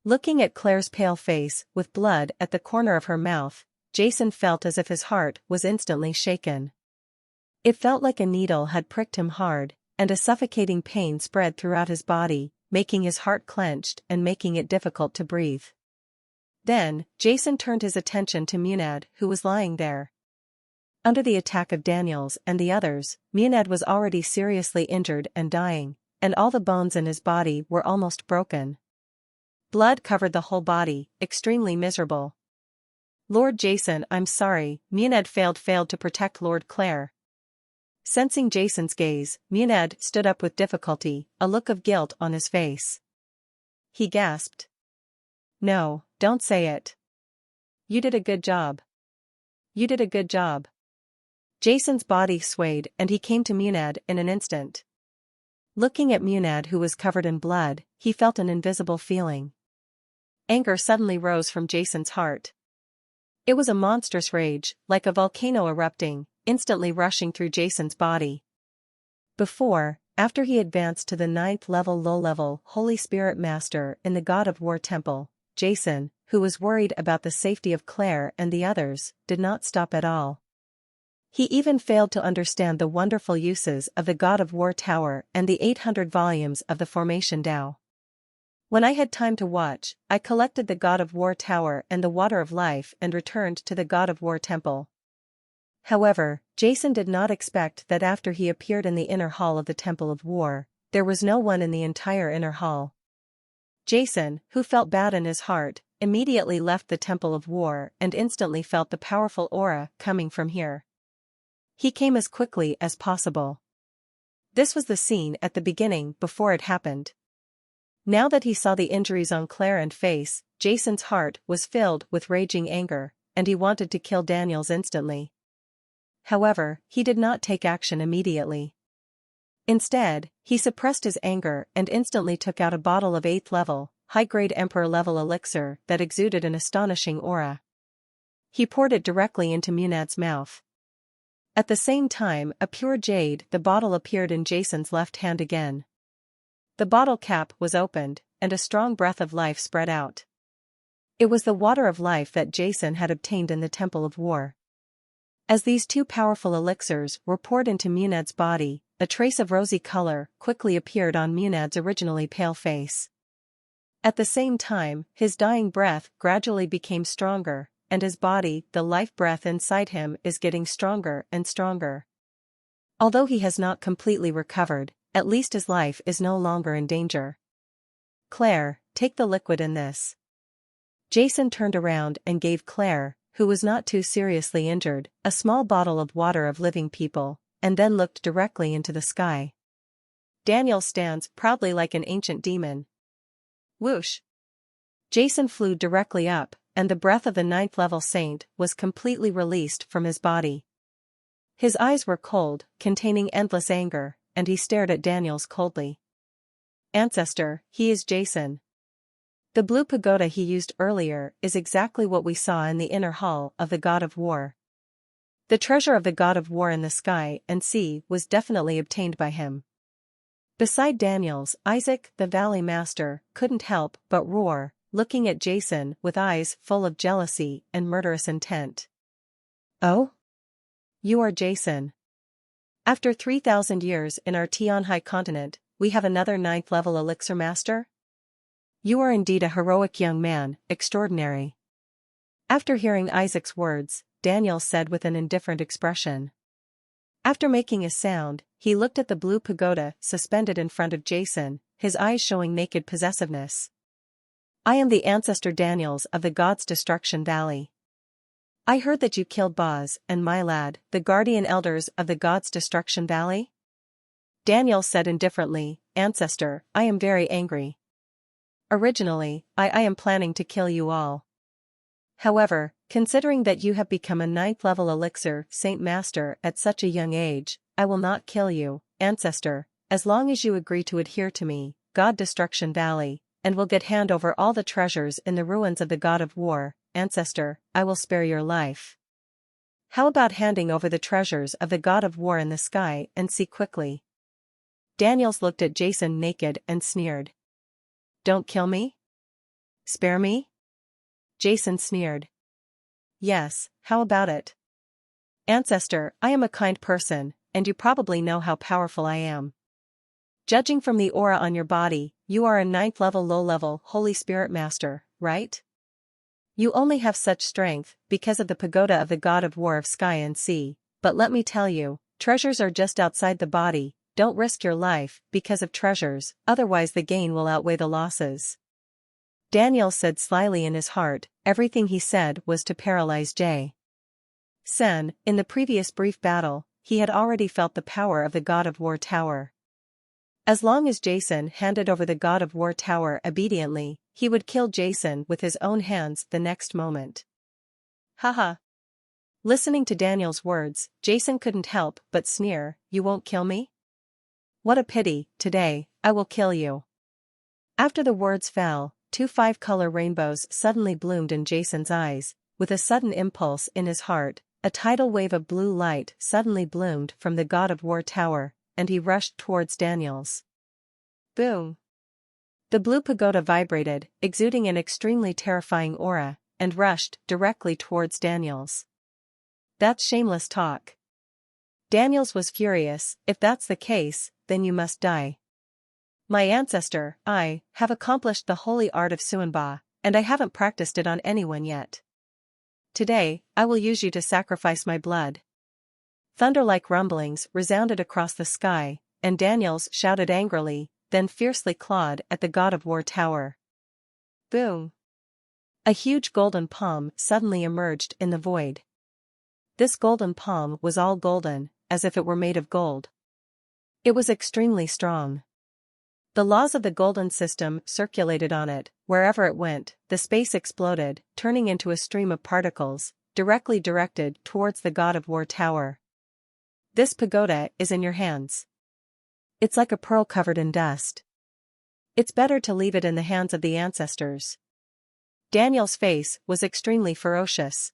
Looking at Claire's pale face, with blood at the corner of her mouth, Jason felt as if his heart was instantly shaken. It felt like a needle had pricked him hard, and a suffocating pain spread throughout his body, making his heart clenched and making it difficult to breathe. Then, Jason turned his attention to Munad, who was lying there. Under the attack of Daniels and the others, Munad was already seriously injured and dying, and all the bones in his body were almost broken. Blood covered the whole body, extremely miserable. "Lord Jason, I'm sorry," Munad failed to protect Lord Claire. Sensing Jason's gaze, Munad stood up with difficulty, a look of guilt on his face. He gasped. "No, don't say it. You did a good job. You did a good job." Jason's body swayed and he came to Munad in an instant. Looking at Munad, who was covered in blood, he felt an invisible feeling. Anger suddenly rose from Jason's heart. It was a monstrous rage, like a volcano erupting, instantly rushing through Jason's body. After he advanced to the 9th level low-level Holy Spirit Master in the God of War Temple, Jason, who was worried about the safety of Claire and the others, did not stop at all. He even failed to understand the wonderful uses of the God of War Tower and the 800 volumes of the Formation Tao. When I had time to watch, I collected the God of War Tower and the Water of Life and returned to the God of War Temple. However, Jason did not expect that after he appeared in the inner hall of the Temple of War, there was no one in the entire inner hall. Jason, who felt bad in his heart, immediately left the Temple of War and instantly felt the powerful aura coming from here. He came as quickly as possible. This was the scene at the beginning before it happened. Now that he saw the injuries on Claire and face, Jason's heart was filled with raging anger, and he wanted to kill Daniels instantly. However, he did not take action immediately. Instead, he suppressed his anger and instantly took out a bottle of 8th level, high-grade Emperor-level elixir that exuded an astonishing aura. He poured it directly into Munad's mouth. At the same time, a pure jade, the bottle appeared in Jason's left hand again. The bottle cap was opened, and a strong breath of life spread out. It was the water of life that Jason had obtained in the Temple of War. As these two powerful elixirs were poured into Munad's body, a trace of rosy color quickly appeared on Munad's originally pale face. At the same time, his dying breath gradually became stronger, and his body, the life breath inside him, is getting stronger and stronger. Although he has not completely recovered, at least his life is no longer in danger. "Claire, take the liquid in this." Jason turned around and gave Claire, who was not too seriously injured, a small bottle of water of living people, and then looked directly into the sky. Daniel stands proudly like an ancient demon. Whoosh! Jason flew directly up, and the breath of the 9th level saint was completely released from his body. His eyes were cold, containing endless anger, and he stared at Daniels coldly. "Ancestor, he is Jason. The blue pagoda he used earlier is exactly what we saw in the inner hall of the God of War. The treasure of the God of War in the sky and sea was definitely obtained by him." Beside Daniels, Isaac, the Valley Master, couldn't help but roar, looking at Jason with eyes full of jealousy and murderous intent. "Oh? You are Jason. After 3,000 years in our Tian High continent, we have another 9th level elixir master? You are indeed a heroic young man, extraordinary." After hearing Isaac's words, Daniel said with an indifferent expression. After making a sound, he looked at the blue pagoda suspended in front of Jason, his eyes showing naked possessiveness. "I am the ancestor Daniels of the God's Destruction Valley. I heard that you killed Boz and my lad, the guardian elders of the God's Destruction Valley?" Daniel said indifferently, "Ancestor, I am very angry. Originally, I am planning to kill you all. However, considering that you have become a 9th level elixir Saint Master at such a young age, I will not kill you, Ancestor, as long as you agree to adhere to me, God Destruction Valley, and will get hand over all the treasures in the ruins of the God of War, ancestor, I will spare your life. How about handing over the treasures of the God of War in the sky and see quickly? Daniels looked at Jason naked and sneered. Don't kill me? Spare me? Jason sneered. Yes, how about it? Ancestor, I am a kind person, and you probably know how powerful I am. Judging from the aura on your body, you are a 9th level low-level Holy Spirit Master, right? You only have such strength because of the pagoda of the God of War of Sky and Sea, but let me tell you, treasures are just outside the body, don't risk your life because of treasures, otherwise the gain will outweigh the losses. Daniel said slyly in his heart, everything he said was to paralyze Jay. Sen, in the previous brief battle, he had already felt the power of the God of War Tower. As long as Jason handed over the God of War Tower obediently, he would kill Jason with his own hands the next moment. Haha. Listening to Daniel's words, Jason couldn't help but sneer, you won't kill me? What a pity, today, I will kill you. After the words fell, 2 5-color rainbows suddenly bloomed in Jason's eyes, with a sudden impulse in his heart, a tidal wave of blue light suddenly bloomed from the God of War Tower, and he rushed towards Daniels. Boom! The blue pagoda vibrated, exuding an extremely terrifying aura, and rushed directly towards Daniels. That's shameless talk. Daniels was furious, if that's the case, then you must die. My ancestor, I, have accomplished the holy art of Suanba, and I haven't practiced it on anyone yet. Today, I will use you to sacrifice my blood. Thunder-like rumblings resounded across the sky, and Daniels shouted angrily, then fiercely clawed at the God of War Tower. Boom! A huge golden palm suddenly emerged in the void. This golden palm was all golden, as if it were made of gold. It was extremely strong. The laws of the golden system circulated on it, wherever it went, the space exploded, turning into a stream of particles, directly directed towards the God of War Tower. This pagoda is in your hands. It's like a pearl covered in dust. It's better to leave it in the hands of the ancestors. Daniel's face was extremely ferocious.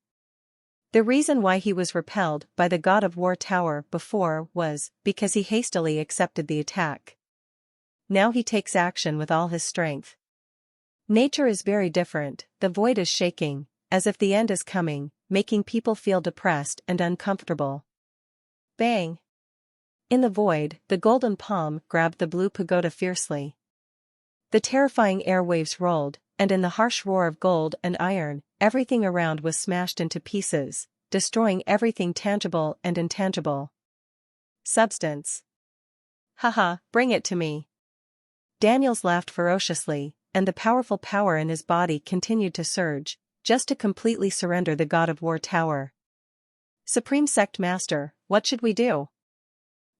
The reason why he was repelled by the God of War Tower before was because he hastily accepted the attack. Now he takes action with all his strength. Nature is very different, the void is shaking, as if the end is coming, making people feel depressed and uncomfortable. Bang! In the void, the golden palm grabbed the blue pagoda fiercely. The terrifying airwaves rolled, and in the harsh roar of gold and iron, everything around was smashed into pieces, destroying everything tangible and intangible. Substance. Haha, bring it to me. Daniels laughed ferociously, and the powerful power in his body continued to surge, just to completely surrender the God of War Tower. Supreme Sect Master, what should we do?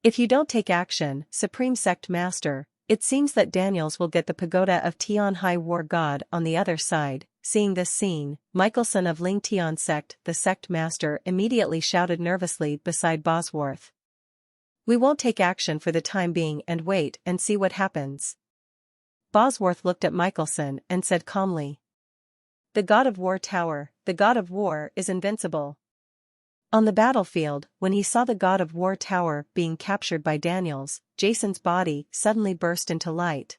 If you don't take action, Supreme Sect Master, it seems that Daniels will get the pagoda of Tian High War God on the other side. Seeing this scene, Michelson of Ling Tian Sect, the Sect Master, immediately shouted nervously beside Bosworth. We won't take action for the time being and wait and see what happens. Bosworth looked at Michelson and said calmly. The God of War Tower, the God of War is invincible. On the battlefield, when he saw the God of War Tower being captured by Daniels, Jason's body suddenly burst into light.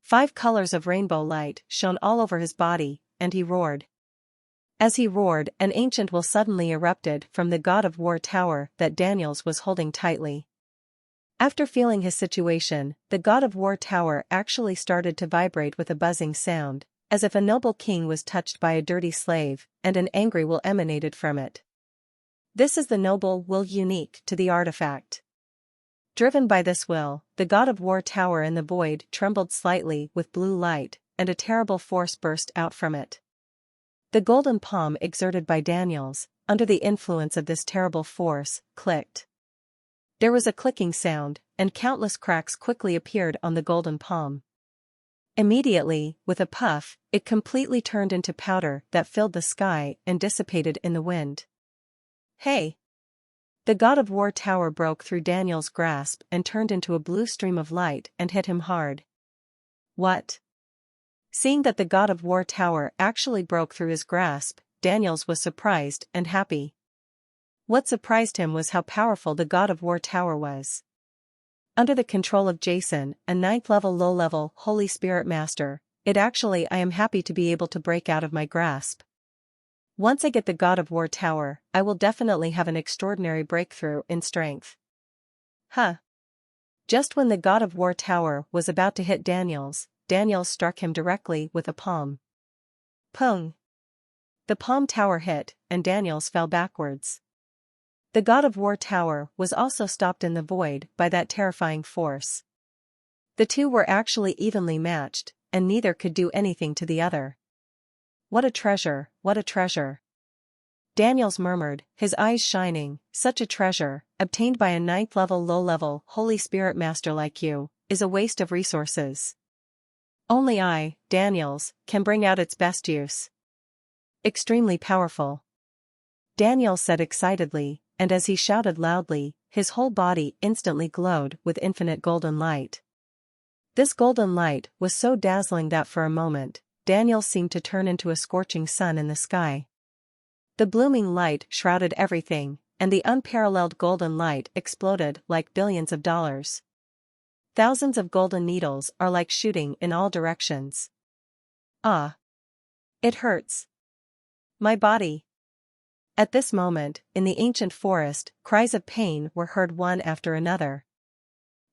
5 colors of rainbow light shone all over his body, and he roared. As he roared, an ancient will suddenly erupted from the God of War Tower that Daniels was holding tightly. After feeling his situation, the God of War Tower actually started to vibrate with a buzzing sound, as if a noble king was touched by a dirty slave, and an angry will emanated from it. This is the noble will unique to the artifact. Driven by this will, the God of War Tower in the void trembled slightly with blue light, and a terrible force burst out from it. The golden palm exerted by Daniels, under the influence of this terrible force, clicked. There was a clicking sound, and countless cracks quickly appeared on the golden palm. Immediately, with a puff, it completely turned into powder that filled the sky and dissipated in the wind. Hey! The God of War tower broke through Daniel's grasp and turned into a blue stream of light and hit him hard. What? Seeing that the God of War tower actually broke through his grasp, Daniels was surprised and happy. What surprised him was how powerful the God of War tower was. Under the control of Jason, a 9th level low-level Holy Spirit Master, I am happy to be able to break out of my grasp. Once I get the God of War tower, I will definitely have an extraordinary breakthrough in strength. Huh. Just when the God of War tower was about to hit Daniels struck him directly with a palm. Pung. The palm tower hit, and Daniels fell backwards. The God of War tower was also stopped in the void by that terrifying force. The two were actually evenly matched, and neither could do anything to the other. What a treasure, what a treasure. Daniels murmured, his eyes shining, such a treasure, obtained by a 9th level low-level Holy Spirit Master like you, is a waste of resources. Only I, Daniels, can bring out its best use. Extremely powerful. Daniels said excitedly, and as he shouted loudly, his whole body instantly glowed with infinite golden light. This golden light was so dazzling that for a moment, Daniels seemed to turn into a scorching sun in the sky. The blooming light shrouded everything, and the unparalleled golden light exploded like billions of dollars. Thousands of golden needles are like shooting in all directions. Ah! It hurts. My body. At this moment, in the ancient forest, cries of pain were heard one after another.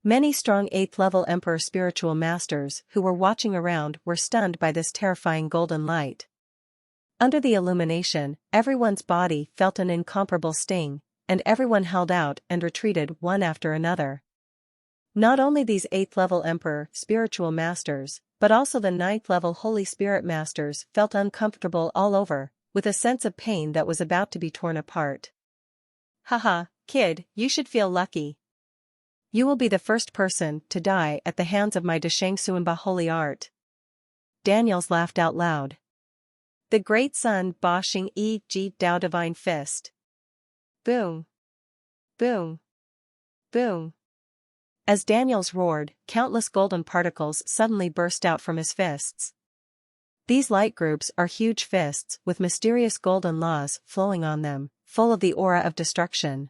Many strong 8th level Emperor spiritual masters who were watching around were stunned by this terrifying golden light. Under the illumination, everyone's body felt an incomparable sting, and everyone held out and retreated one after another. Not only these 8th level Emperor spiritual masters, but also the 9th level Holy Spirit Masters felt uncomfortable all over, with a sense of pain that was about to be torn apart. Haha, kid, you should feel lucky. You will be the first person to die at the hands of my Dashangsuanba holy art. Daniels laughed out loud. The great sun Ba Xing E Ji Dao divine fist. Boom. Boom. Boom. As Daniels roared, countless golden particles suddenly burst out from his fists. These light groups are huge fists with mysterious golden laws flowing on them, full of the aura of destruction.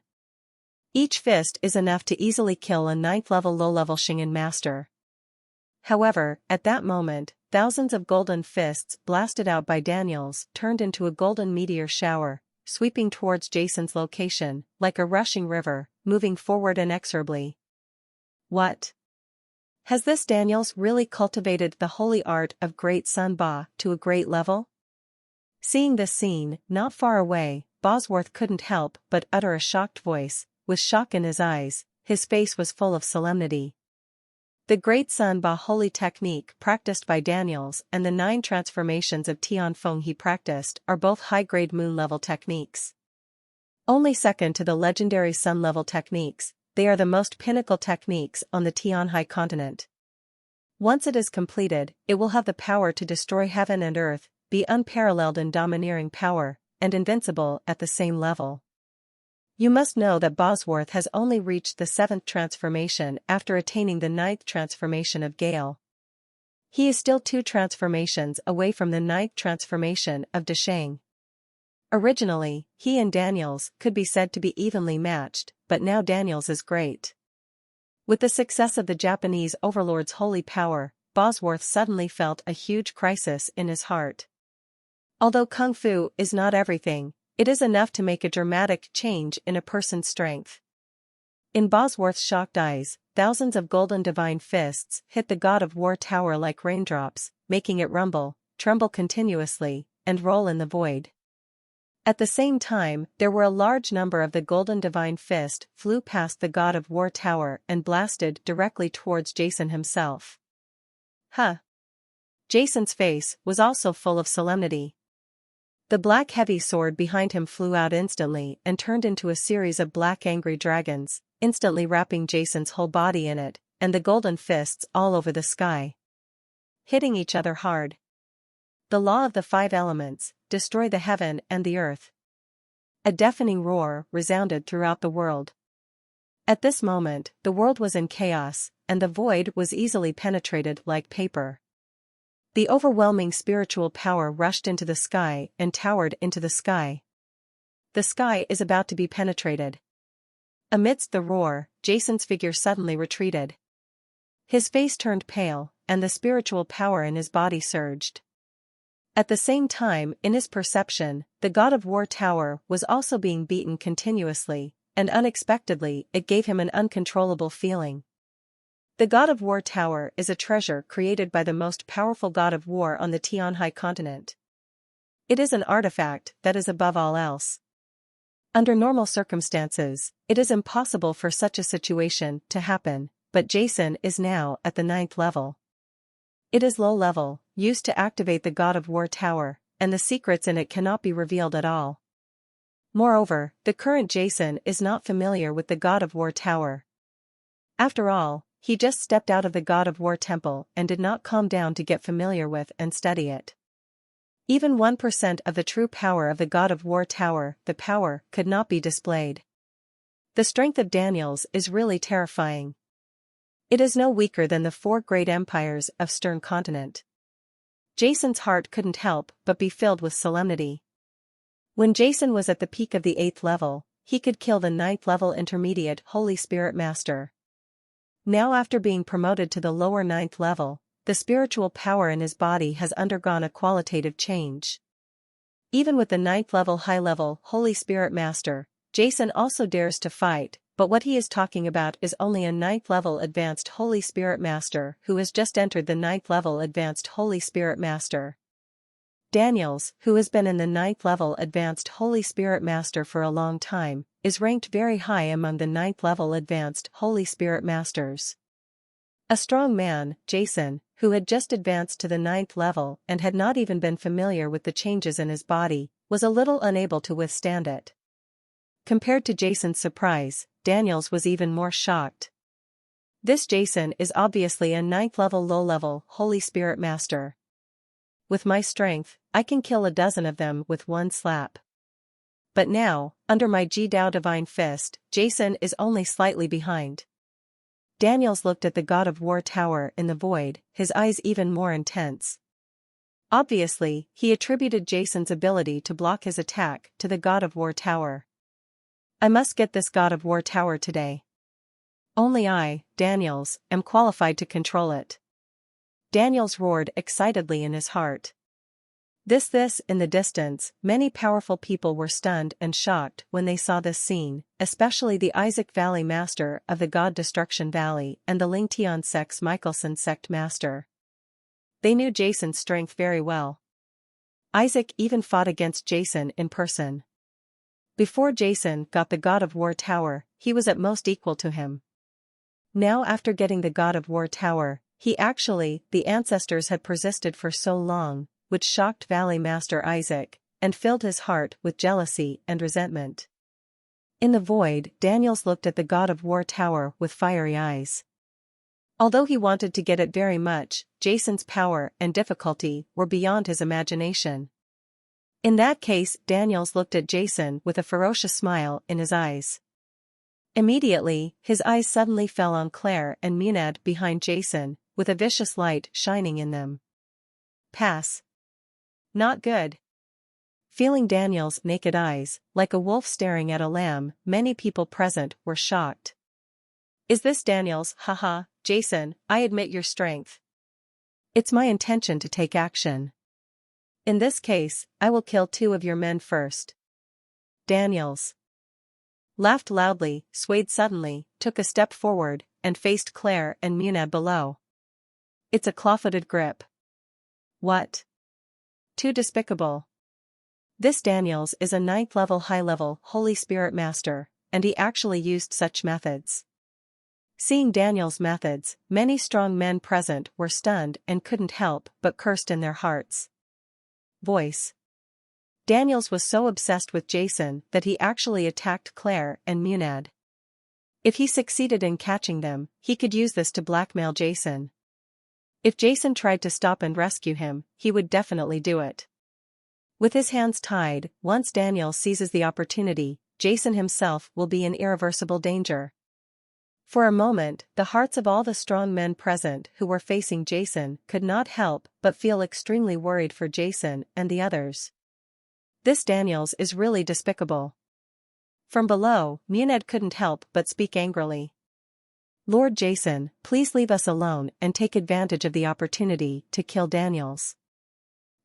Each fist is enough to easily kill a 9th level low-level Xing'an master. However, at that moment, thousands of golden fists blasted out by Daniels turned into a golden meteor shower, sweeping towards Jason's location, like a rushing river, moving forward inexorably. What? Has this Daniels really cultivated the holy art of Great Sun Ba to a great level? Seeing this scene, not far away, Bosworth couldn't help but utter a shocked voice, with shock in his eyes. His face was full of solemnity. The Great Sun Ba holy technique practiced by Daniels and the 9 transformations of Tianfeng he practiced are both high-grade moon-level techniques. Only second to the legendary sun-level techniques, they are the most pinnacle techniques on the Tianhai continent. Once it is completed, it will have the power to destroy heaven and earth, be unparalleled in domineering power, and invincible at the same level. You must know that Bosworth has only reached the 7th transformation after attaining the 9th transformation of Gale. He is still 2 transformations away from the 9th transformation of Dashang. Originally, he and Daniels could be said to be evenly matched, but now Daniels is great. With the success of the Japanese overlord's holy power, Bosworth suddenly felt a huge crisis in his heart. Although Kung Fu is not everything, it is enough to make a dramatic change in a person's strength. In Bosworth's shocked eyes, thousands of golden divine fists hit the God of War tower like raindrops, making it rumble, tremble continuously, and roll in the void. At the same time, there were a large number of the golden divine fist flew past the God of War tower and blasted directly towards Jason himself. Huh. Jason's face was also full of solemnity. The black heavy sword behind him flew out instantly and turned into a series of black angry dragons, instantly wrapping Jason's whole body in it, and the golden fists all over the sky, hitting each other hard. The law of the 5 elements, destroy the heaven and the earth. A deafening roar resounded throughout the world. At this moment, the world was in chaos, and the void was easily penetrated like paper. The overwhelming spiritual power rushed into the sky and towered into the sky. The sky is about to be penetrated. Amidst the roar, Jason's figure suddenly retreated. His face turned pale, and the spiritual power in his body surged. At the same time, in his perception, the god of war tower was also being beaten continuously, and unexpectedly it gave him an uncontrollable feeling. The god of war tower is a treasure created by the most powerful god of war on the Tianhai continent. It is an artifact that is above all else. Under normal circumstances, it is impossible for such a situation to happen, but Jason is now at the 9th level. It is low level, used to activate the god of war tower, and the secrets in it cannot be revealed at all. Moreover, the current Jason is not familiar with the god of war tower. After all, he just stepped out of the god of war temple and did not calm down to get familiar with and study it. Even 1% of the true power of the god of war tower, the power, could not be displayed. The strength of Daniels is really terrifying. It is no weaker than the 4 great empires of Stern Continent. Jason's heart couldn't help but be filled with solemnity. When Jason was at the peak of the 8th level, he could kill the 9th level intermediate Holy Spirit Master. Now after being promoted to the lower 9th level, the spiritual power in his body has undergone a qualitative change. Even with the 9th level high-level Holy Spirit Master, Jason also dares to fight, but what he is talking about is only a 9th level advanced Holy Spirit Master who has just entered the 9th level advanced Holy Spirit Master. Daniels, who has been in the 9th level advanced Holy Spirit Master for a long time, is ranked very high among the 9th level advanced Holy Spirit Masters. A strong man, Jason, who had just advanced to the 9th level and had not even been familiar with the changes in his body, was a little unable to withstand it. Compared to Jason's surprise, Daniels was even more shocked. This Jason is obviously a 9th level low-level Holy Spirit Master. With my strength, I can kill a dozen of them with one slap. But now, under my Ji-Dao Divine Fist, Jason is only slightly behind. Daniels looked at the god of war tower in the void, his eyes even more intense. Obviously, he attributed Jason's ability to block his attack to the god of war tower. I must get this god of war tower today. Only I, Daniels, am qualified to control it. Daniels roared excitedly in his heart. This in the distance, many powerful people were stunned and shocked when they saw this scene, especially the Isaac Valley Master of the God Destruction Valley and the Lingtian Sect's Michelson Sect Master. They knew Jason's strength very well. Isaac even fought against Jason in person. Before Jason got the God of War Tower, he was at most equal to him. Now after getting the God of War Tower, the ancestors had persisted for so long, which shocked Valley Master Isaac, and filled his heart with jealousy and resentment. In the void, Daniels looked at the God of War Tower with fiery eyes. Although he wanted to get it very much, Jason's power and difficulty were beyond his imagination. In that case, Daniels looked at Jason with a ferocious smile in his eyes. Immediately, his eyes suddenly fell on Claire and Munad behind Jason, with a vicious light shining in them. Pass. Not good. Feeling Daniel's naked eyes, like a wolf staring at a lamb, many people present were shocked. Is this Daniel's? Haha, Jason, I admit your strength. It's my intention to take action. In this case, I will kill 2 of your men first. Daniels laughed loudly, swayed suddenly, took a step forward, and faced Claire and Munad below. It's a claw-footed grip. What? Too despicable. This Daniels is a 9th level high-level Holy Spirit Master, and he actually used such methods. Seeing Daniel's methods, many strong men present were stunned and couldn't help but cursed in their hearts. Voice. Daniels was so obsessed with Jason that he actually attacked Claire and Munad. If he succeeded in catching them, he could use this to blackmail Jason. If Jason tried to stop and rescue him, he would definitely do it. With his hands tied, once Daniel seizes the opportunity, Jason himself will be in irreversible danger. For a moment, the hearts of all the strong men present who were facing Jason could not help but feel extremely worried for Jason and the others. This Daniels is really despicable. From below, Muned couldn't help but speak angrily. Lord Jason, please leave us alone and take advantage of the opportunity to kill Daniels.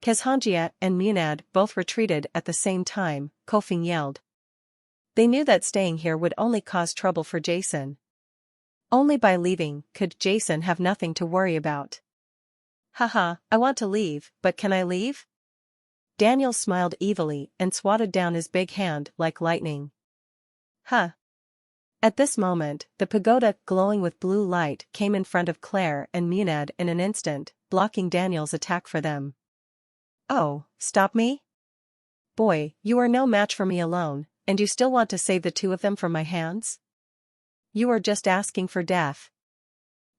Kezhanjia and Muned both retreated at the same time, Kofing yelled. They knew that staying here would only cause trouble for Jason. Only by leaving could Jason have nothing to worry about. Haha, I want to leave, but can I leave? Daniel smiled evilly and swatted down his big hand like lightning. Huh. At this moment, the pagoda glowing with blue light came in front of Claire and Muned in an instant, blocking Daniel's attack for them. Oh, stop me? Boy, you are no match for me alone, and you still want to save the two of them from my hands? You are just asking for death.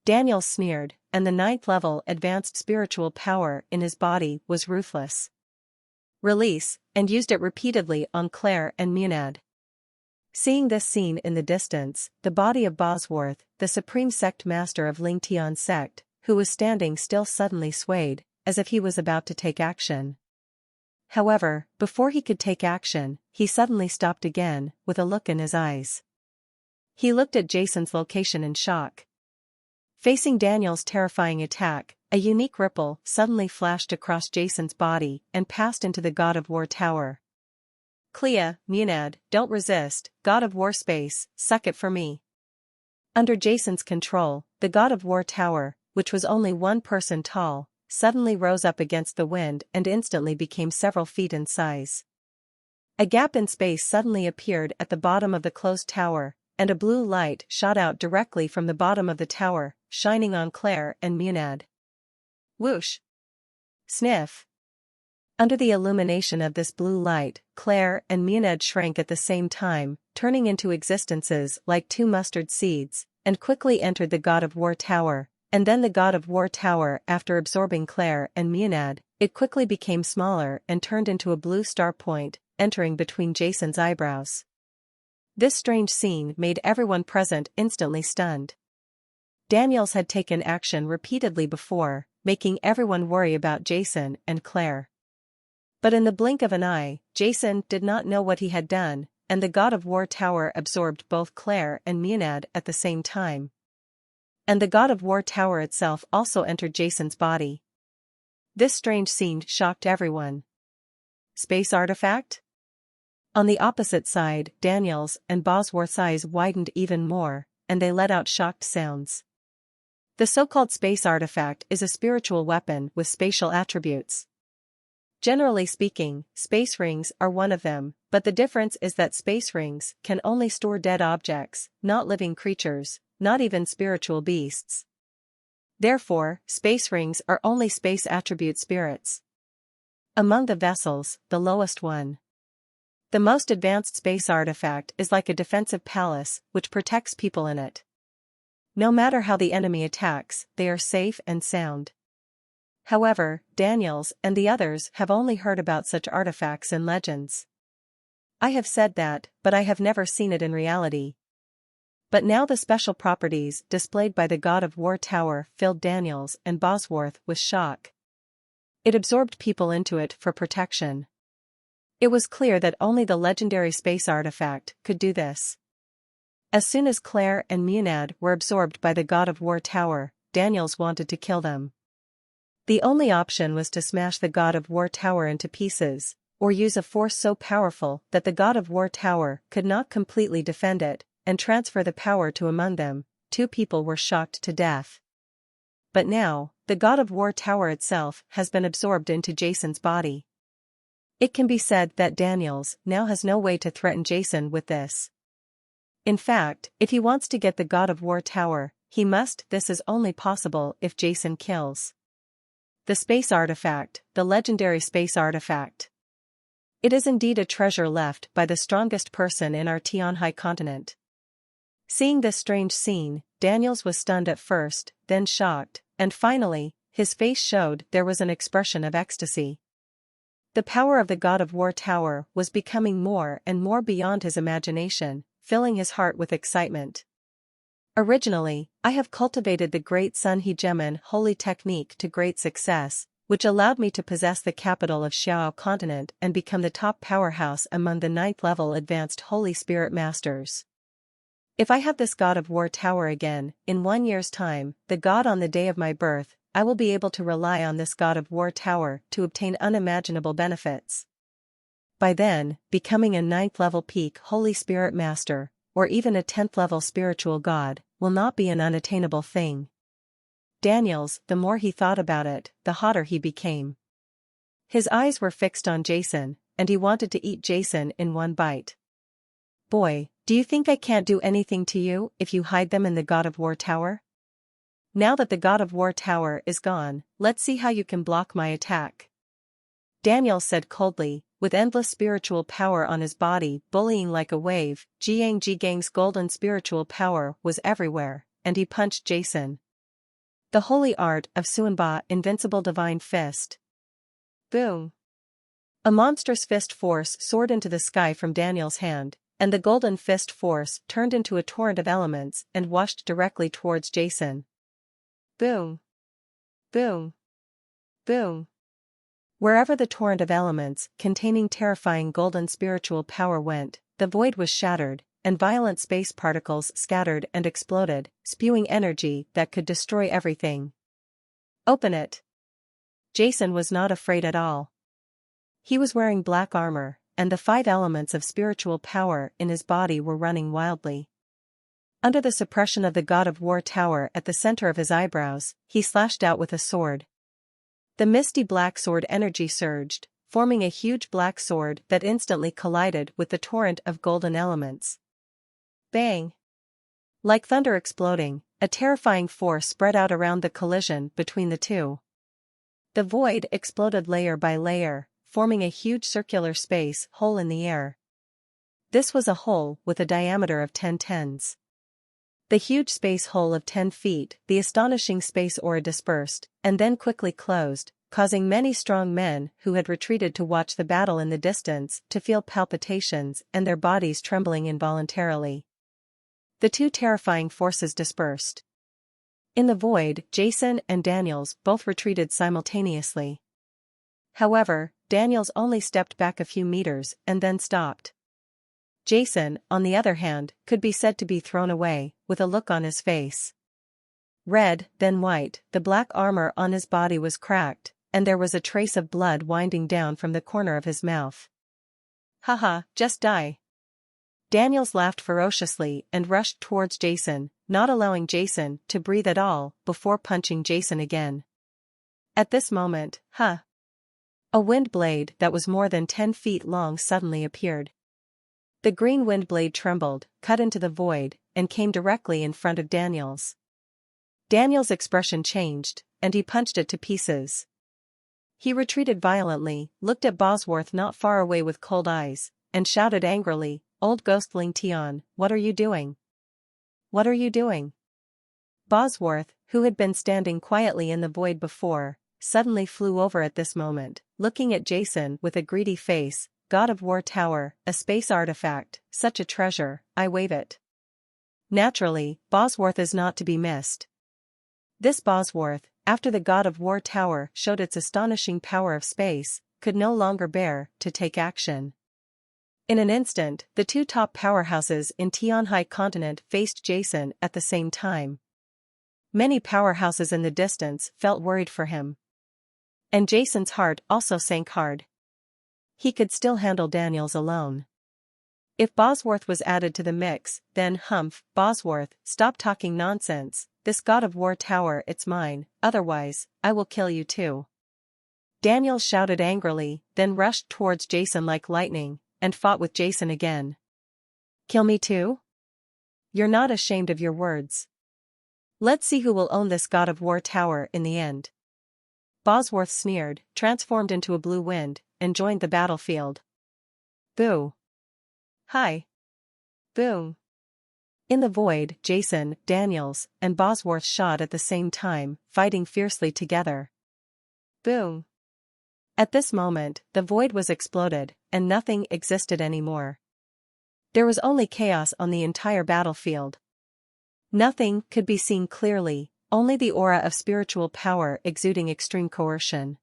Daniel sneered, and the 9th level advanced spiritual power in his body was ruthless. Release, and used it repeatedly on Claire and Muned. Seeing this scene in the distance, the body of Bosworth, the supreme sect master of Lingtian sect, who was standing still suddenly swayed, as if he was about to take action. However, before he could take action, he suddenly stopped again, with a look in his eyes. He looked at Jason's location in shock. Facing Daniel's terrifying attack, a unique ripple suddenly flashed across Jason's body and passed into the God of War tower. Clea, Muned, don't resist, God of War space, suck it for me. Under Jason's control, the God of War tower, which was only 1 person tall, suddenly rose up against the wind and instantly became several feet in size. A gap in space suddenly appeared at the bottom of the closed tower, and a blue light shot out directly from the bottom of the tower, shining on Claire and Muned. Whoosh! Sniff! Under the illumination of this blue light, Claire and Muned shrank at the same time, turning into existences like 2 mustard seeds, and quickly entered the God of War tower, and then the God of War tower. After absorbing Claire and Muned, it quickly became smaller and turned into a blue star point, entering between Jason's eyebrows. This strange scene made everyone present instantly stunned. Daniels had taken action repeatedly before, making everyone worry about Jason and Claire. But in the blink of an eye, Jason did not know what he had done, and the God of War tower absorbed both Claire and Muned at the same time. And the God of War tower itself also entered Jason's body. This strange scene shocked everyone. Space artifact? On the opposite side, Daniel's and Bosworth's eyes widened even more, and they let out shocked sounds. The so-called space artifact is a spiritual weapon with spatial attributes. Generally speaking, space rings are one of them, but the difference is that space rings can only store dead objects, not living creatures, not even spiritual beasts. Therefore, space rings are only space attribute spirits. Among the vessels, the lowest one. The most advanced space artifact is like a defensive palace which protects people in it. No matter how the enemy attacks, they are safe and sound. However, Daniels and the others have only heard about such artifacts in legends. I have said that, but I have never seen it in reality. But now the special properties displayed by the God of War tower filled Daniels and Bosworth with shock. It absorbed people into it for protection. It was clear that only the legendary space artifact could do this. As soon as Claire and Muned were absorbed by the God of War tower, Daniels wanted to kill them. The only option was to smash the God of War tower into pieces, or use a force so powerful that the God of War tower could not completely defend it, and transfer the power to among them. 2 people were shocked to death. But now, the God of War tower itself has been absorbed into Jason's body. It can be said that Daniels now has no way to threaten Jason with this. In fact, if he wants to get the God of War tower, he must. This is only possible if Jason kills the space artifact, the legendary space artifact. It is indeed a treasure left by the strongest person in our Tianhai continent. Seeing this strange scene, Daniels was stunned at first, then shocked, and finally, his face showed there was an expression of ecstasy. The power of the God of War tower was becoming more and more beyond his imagination, filling his heart with excitement. Originally, I have cultivated the great Sun Hegemon holy technique to great success, which allowed me to possess the capital of Xiao continent and become the top powerhouse among the 9th level advanced Holy Spirit Masters. If I have this God of War tower again, in 1 year's time, the God on the day of my birth, I will be able to rely on this God of War tower to obtain unimaginable benefits. By then, becoming a 9th level peak Holy Spirit Master, or even a 10th level spiritual God, will not be an unattainable thing. Daniels, the more he thought about it, the hotter he became. His eyes were fixed on Jason, and he wanted to eat Jason in one bite. Boy, do you think I can't do anything to you if you hide them in the God of War tower? Now that the God of War tower is gone, let's see how you can block my attack. Daniels said coldly, with endless spiritual power on his body bullying like a wave. Jiang Jigang's golden spiritual power was everywhere, and he punched Jason. The holy art of Suanba invincible divine fist. Boom! A monstrous fist force soared into the sky from Daniel's hand, and the golden fist force turned into a torrent of elements and washed directly towards Jason. Boom! Boom! Boom! Wherever the torrent of elements containing terrifying golden spiritual power went, the void was shattered, and violent space particles scattered and exploded, spewing energy that could destroy everything. Open it! Jason was not afraid at all. He was wearing black armor, and the 5 elements of spiritual power in his body were running wildly. Under the suppression of the God of War tower at the center of his eyebrows, he slashed out with a sword. The misty black sword energy surged, forming a huge black sword that instantly collided with the torrent of golden elements. Bang! Like thunder exploding, a terrifying force spread out around the collision between the two. The void exploded layer by layer, forming a huge circular space hole in the air. This was a hole with a diameter of 10 tens. The huge space hole of 10 feet, the astonishing space aura dispersed, and then quickly closed, causing many strong men who had retreated to watch the battle in the distance to feel palpitations and their bodies trembling involuntarily. The two terrifying forces dispersed. In the void, Jason and Daniels both retreated simultaneously. However, Daniels only stepped back a few meters and then stopped. Jason, on the other hand, could be said to be thrown away, with a look on his face. Red, then white, the black armor on his body was cracked, and there was a trace of blood winding down from the corner of his mouth. Haha, just die. Daniels laughed ferociously and rushed towards Jason, not allowing Jason to breathe at all before punching Jason again. At this moment, a wind blade that was more than 10 feet long suddenly appeared. The green wind blade trembled, cut into the void, and came directly in front of Daniels. Daniels' expression changed, and he punched it to pieces. He retreated violently, looked at Bosworth not far away with cold eyes, and shouted angrily, "Old ghostling Tion, what are you doing? What are you doing?" Bosworth, who had been standing quietly in the void before, suddenly flew over at this moment, looking at Jason with a greedy face. God of War tower, a space artifact, such a treasure, I wave it. Naturally, Bosworth is not to be missed. This Bosworth, after the God of War tower showed its astonishing power of space, could no longer bear to take action. In an instant, the two top powerhouses in Tianhai continent faced Jason at the same time. Many powerhouses in the distance felt worried for him. And Jason's heart also sank hard. He could still handle Daniels alone. If Bosworth was added to the mix, then humph, Bosworth, stop talking nonsense, this God of War tower it's mine, otherwise, I will kill you too. Daniels shouted angrily, then rushed towards Jason like lightning, and fought with Jason again. Kill me too? You're not ashamed of your words. Let's see who will own this God of War tower in the end. Bosworth sneered, transformed into a blue wind, and joined the battlefield. Boo! Hi! Boom! In the void, Jason, Daniels, and Bosworth shot at the same time, fighting fiercely together. Boom! At this moment, the void was exploded, and nothing existed anymore. There was only chaos on the entire battlefield. Nothing could be seen clearly, only the aura of spiritual power exuding extreme coercion.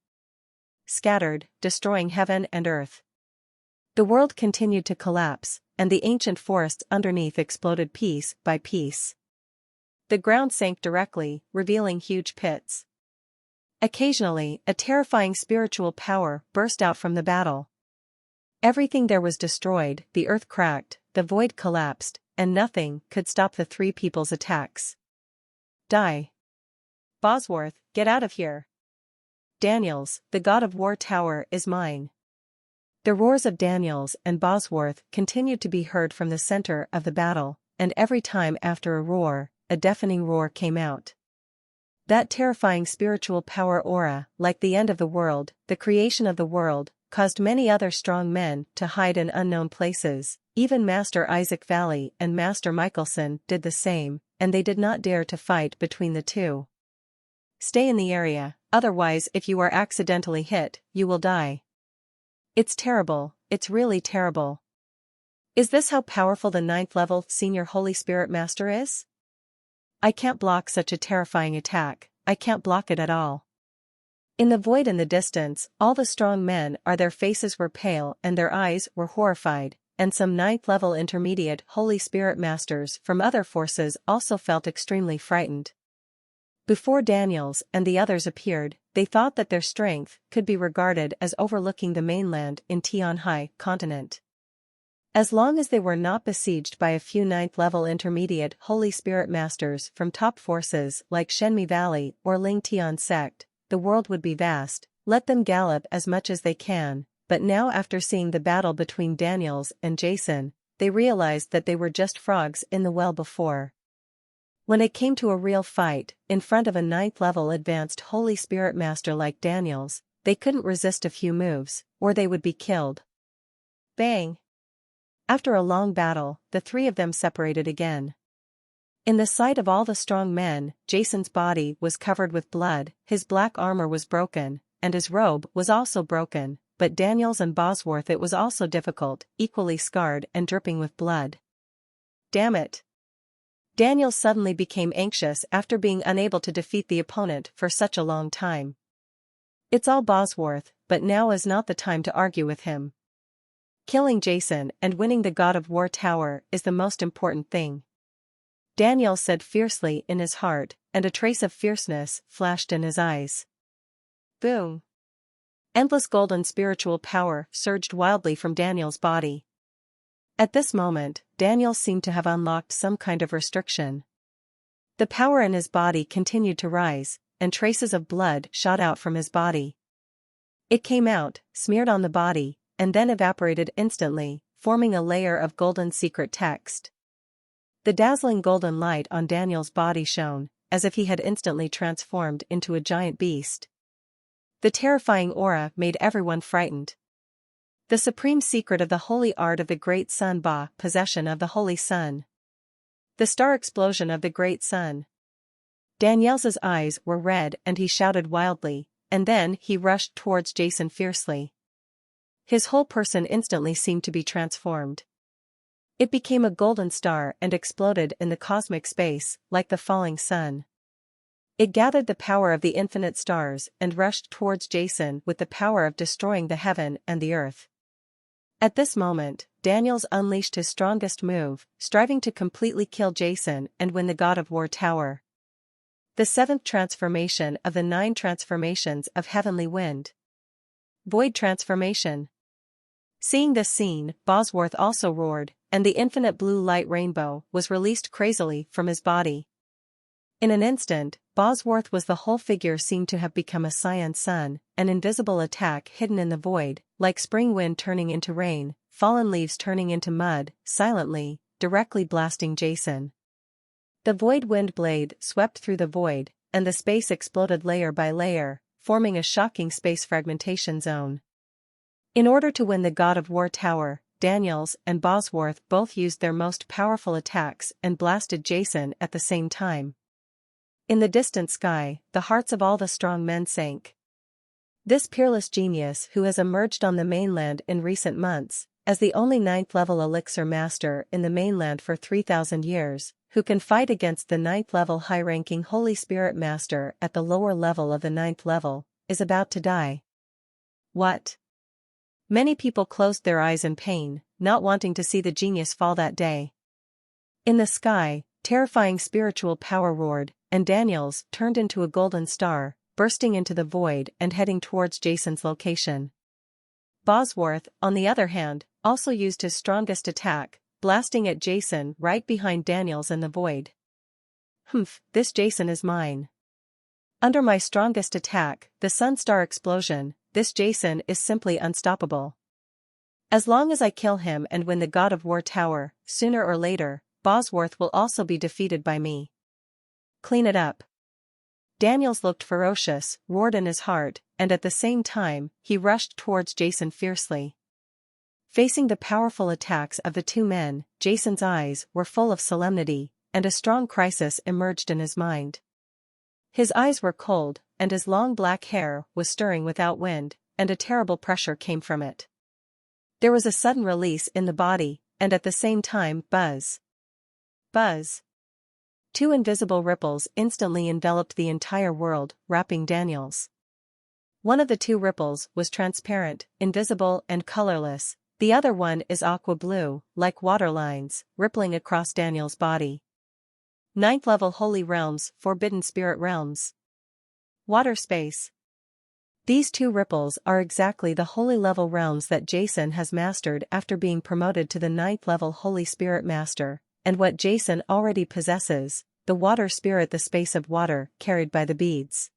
Scattered, destroying heaven and earth. The world continued to collapse, and the ancient forests underneath exploded piece by piece. The ground sank directly, revealing huge pits. Occasionally, a terrifying spiritual power burst out from the battle. Everything there was destroyed, the earth cracked, the void collapsed, and nothing could stop the three people's attacks. Die. Bosworth, get out of here. Daniels, the god of war tower is mine. The roars of Daniels and Bosworth continued to be heard from the center of the battle, and every time after a roar, a deafening roar came out. That terrifying spiritual power aura, like the end of the world, the creation of the world, caused many other strong men to hide in unknown places. Even Master Isaac Valley and Master Michelson did the same, and they did not dare to fight between the two. Stay in the area, otherwise if you are accidentally hit, you will die. It's terrible, it's really terrible. Is this how powerful the 9th level Senior Holy Spirit Master is? I can't block such a terrifying attack, I can't block it at all. In the void in the distance, all the strong men their faces were pale and their eyes were horrified, and some 9th level intermediate Holy Spirit Masters from other forces also felt extremely frightened. Before Daniels and the others appeared, they thought that their strength could be regarded as overlooking the mainland in Tianhai continent. As long as they were not besieged by a few 9th level intermediate Holy Spirit Masters from top forces like Shenmi Valley or Ling Tian sect, the world would be vast. Let them gallop as much as they can, but now after seeing the battle between Daniels and Jason, they realized that they were just frogs in the well before. When it came to a real fight, in front of a 9th level advanced Holy Spirit Master like Daniels, they couldn't resist a few moves, or they would be killed. Bang! After a long battle, the three of them separated again. In the sight of all the strong men, Jason's body was covered with blood, his black armor was broken, and his robe was also broken, but Daniels and Bosworth it was also difficult, equally scarred and dripping with blood. Damn it! Daniels suddenly became anxious after being unable to defeat the opponent for such a long time. It's all Bosworth, but now is not the time to argue with him. Killing Jason and winning the God of War Tower is the most important thing. Daniel said fiercely in his heart, and a trace of fierceness flashed in his eyes. Boom! Endless golden spiritual power surged wildly from Daniel's body. At this moment, Daniel seemed to have unlocked some kind of restriction. The power in his body continued to rise, and traces of blood shot out from his body. It came out, smeared on the body, and then evaporated instantly, forming a layer of golden secret text. The dazzling golden light on Daniel's body shone, as if he had instantly transformed into a giant beast. The terrifying aura made everyone frightened. The supreme secret of the holy art of the great sun Ba, possession of the holy sun. The star explosion of the great sun. Daniel's eyes were red and he shouted wildly, and then he rushed towards Jason fiercely. His whole person instantly seemed to be transformed. It became a golden star and exploded in the cosmic space, like the falling sun. It gathered the power of the infinite stars and rushed towards Jason with the power of destroying the heaven and the earth. At this moment, Daniels unleashed his strongest move, striving to completely kill Jason and win the God of War Tower. The 7th transformation of the 9 transformations of Heavenly Wind. Void transformation. Seeing this scene, Bosworth also roared, and the infinite blue light rainbow was released crazily from his body. In an instant, Bosworth was the whole figure seemed to have become a cyan sun, an invisible attack hidden in the void, like spring wind turning into rain, fallen leaves turning into mud, silently, directly blasting Jason. The void wind blade swept through the void, and the space exploded layer by layer, forming a shocking space fragmentation zone. In order to win the God of War Tower, Daniels and Bosworth both used their most powerful attacks and blasted Jason at the same time. In the distant sky, the hearts of all the strong men sank. This peerless genius who has emerged on the mainland in recent months, as the only 9th-level elixir master in the mainland for 3,000 years, who can fight against the 9th-level high-ranking Holy Spirit master at the lower level of the 9th level, is about to die. What? Many people closed their eyes in pain, not wanting to see the genius fall that day. In the sky, terrifying spiritual power roared, and Daniels turned into a golden star, bursting into the void and heading towards Jason's location. Bosworth, on the other hand, also used his strongest attack, blasting at Jason right behind Daniels in the void. Humph, this Jason is mine. Under my strongest attack, the Sunstar explosion, this Jason is simply unstoppable. As long as I kill him and win the God of War Tower, sooner or later, Bosworth will also be defeated by me. Clean it up. Daniels looked ferocious, roared in his heart, and at the same time, he rushed towards Jason fiercely. Facing the powerful attacks of the two men, Jason's eyes were full of solemnity, and a strong crisis emerged in his mind. His eyes were cold, and his long black hair was stirring without wind, and a terrible pressure came from it. There was a sudden release in the body, and at the same time, buzz. Buzz. Two invisible ripples instantly enveloped the entire world, wrapping Daniels. One of the two ripples was transparent, invisible and colorless, the other one is aqua blue, like water lines, rippling across Daniels' body. 9th level Holy Realms, Forbidden Spirit Realms. Water space. These two ripples are exactly the holy level realms that Jason has mastered after being promoted to the 9th level Holy Spirit Master, and what Jason already possesses, the water spirit, the space of water carried by the beads.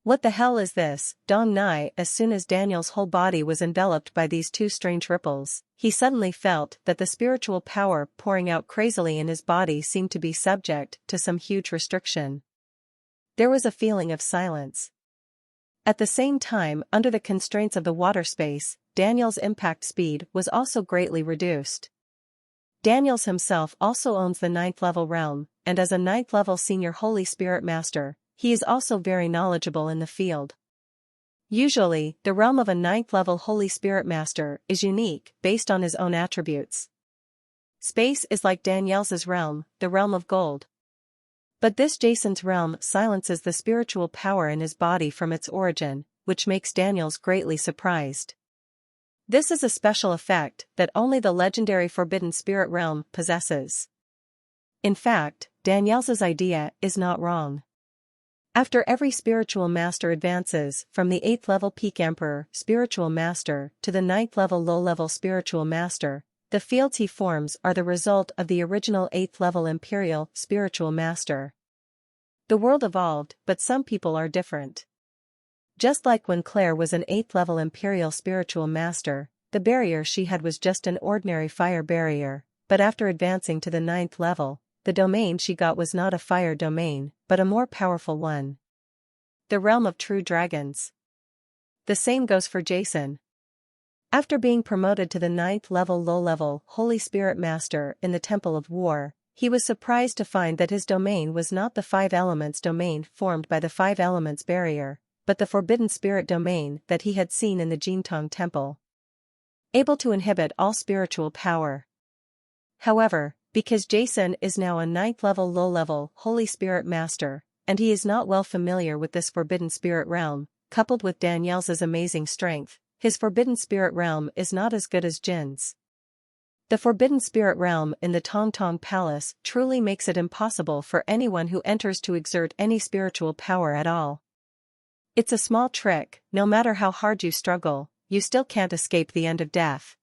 What the hell is this? Dong Nai. As soon as Daniel's whole body was enveloped by these two strange ripples, he suddenly felt that the spiritual power pouring out crazily in his body seemed to be subject to some huge restriction. There was a feeling of silence. At the same time, under the constraints of the water space, Daniel's impact speed was also greatly reduced. Daniels himself also owns the 9th level realm, and as a 9th level senior Holy Spirit Master, he is also very knowledgeable in the field. Usually, the realm of a 9th level Holy Spirit Master is unique based on his own attributes. Space is like Daniel's realm, the realm of gold. But this Jason's realm silences the spiritual power in his body from its origin, which makes Daniels greatly surprised. This is a special effect that only the legendary Forbidden Spirit realm possesses. In fact, Daniel's idea is not wrong. After every spiritual master advances from the 8th level Peak Emperor Spiritual Master to the 9th level Low-level Spiritual Master, the fields he forms are the result of the original 8th level Imperial Spiritual Master. The world evolved, but some people are different. Just like when Claire was an 8th level Imperial Spiritual Master, the barrier she had was just an ordinary fire barrier, but after advancing to the 9th level, the domain she got was not a fire domain, but a more powerful one. The realm of true dragons. The same goes for Jason. After being promoted to the 9th level Low-level Holy Spirit Master in the Temple of War, he was surprised to find that his domain was not the 5 elements domain formed by the 5 elements barrier, but the Forbidden Spirit domain that he had seen in the Jintong Temple. Able to inhibit all spiritual power. However, because Jason is now a 9th level Low-level Holy Spirit Master, and he is not well familiar with this Forbidden Spirit realm, coupled with Daniel's amazing strength, his Forbidden Spirit realm is not as good as Jin's. The Forbidden Spirit realm in the Tong Tong Palace truly makes it impossible for anyone who enters to exert any spiritual power at all. It's a small trick, no matter how hard you struggle, you still can't escape the end of death.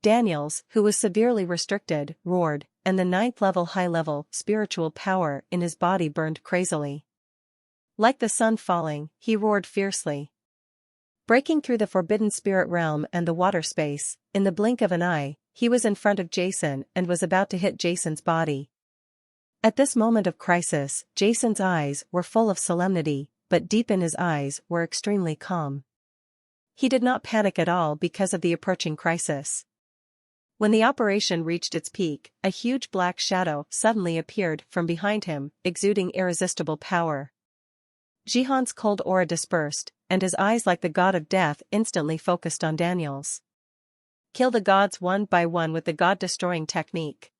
Daniels, who was severely restricted, roared, and the 9th level high-level spiritual power in his body burned crazily. Like the sun falling, he roared fiercely. Breaking through the Forbidden Spirit realm and the water space, in the blink of an eye, he was in front of Jason and was about to hit Jason's body. At this moment of crisis, Jason's eyes were full of solemnity, but deep in his eyes were extremely calm. He did not panic at all because of the approaching crisis. When the operation reached its peak, a huge black shadow suddenly appeared from behind him, exuding irresistible power. Jihan's cold aura dispersed, and his eyes like the god of death instantly focused on Daniels. Kill the gods one by one with the god-destroying technique.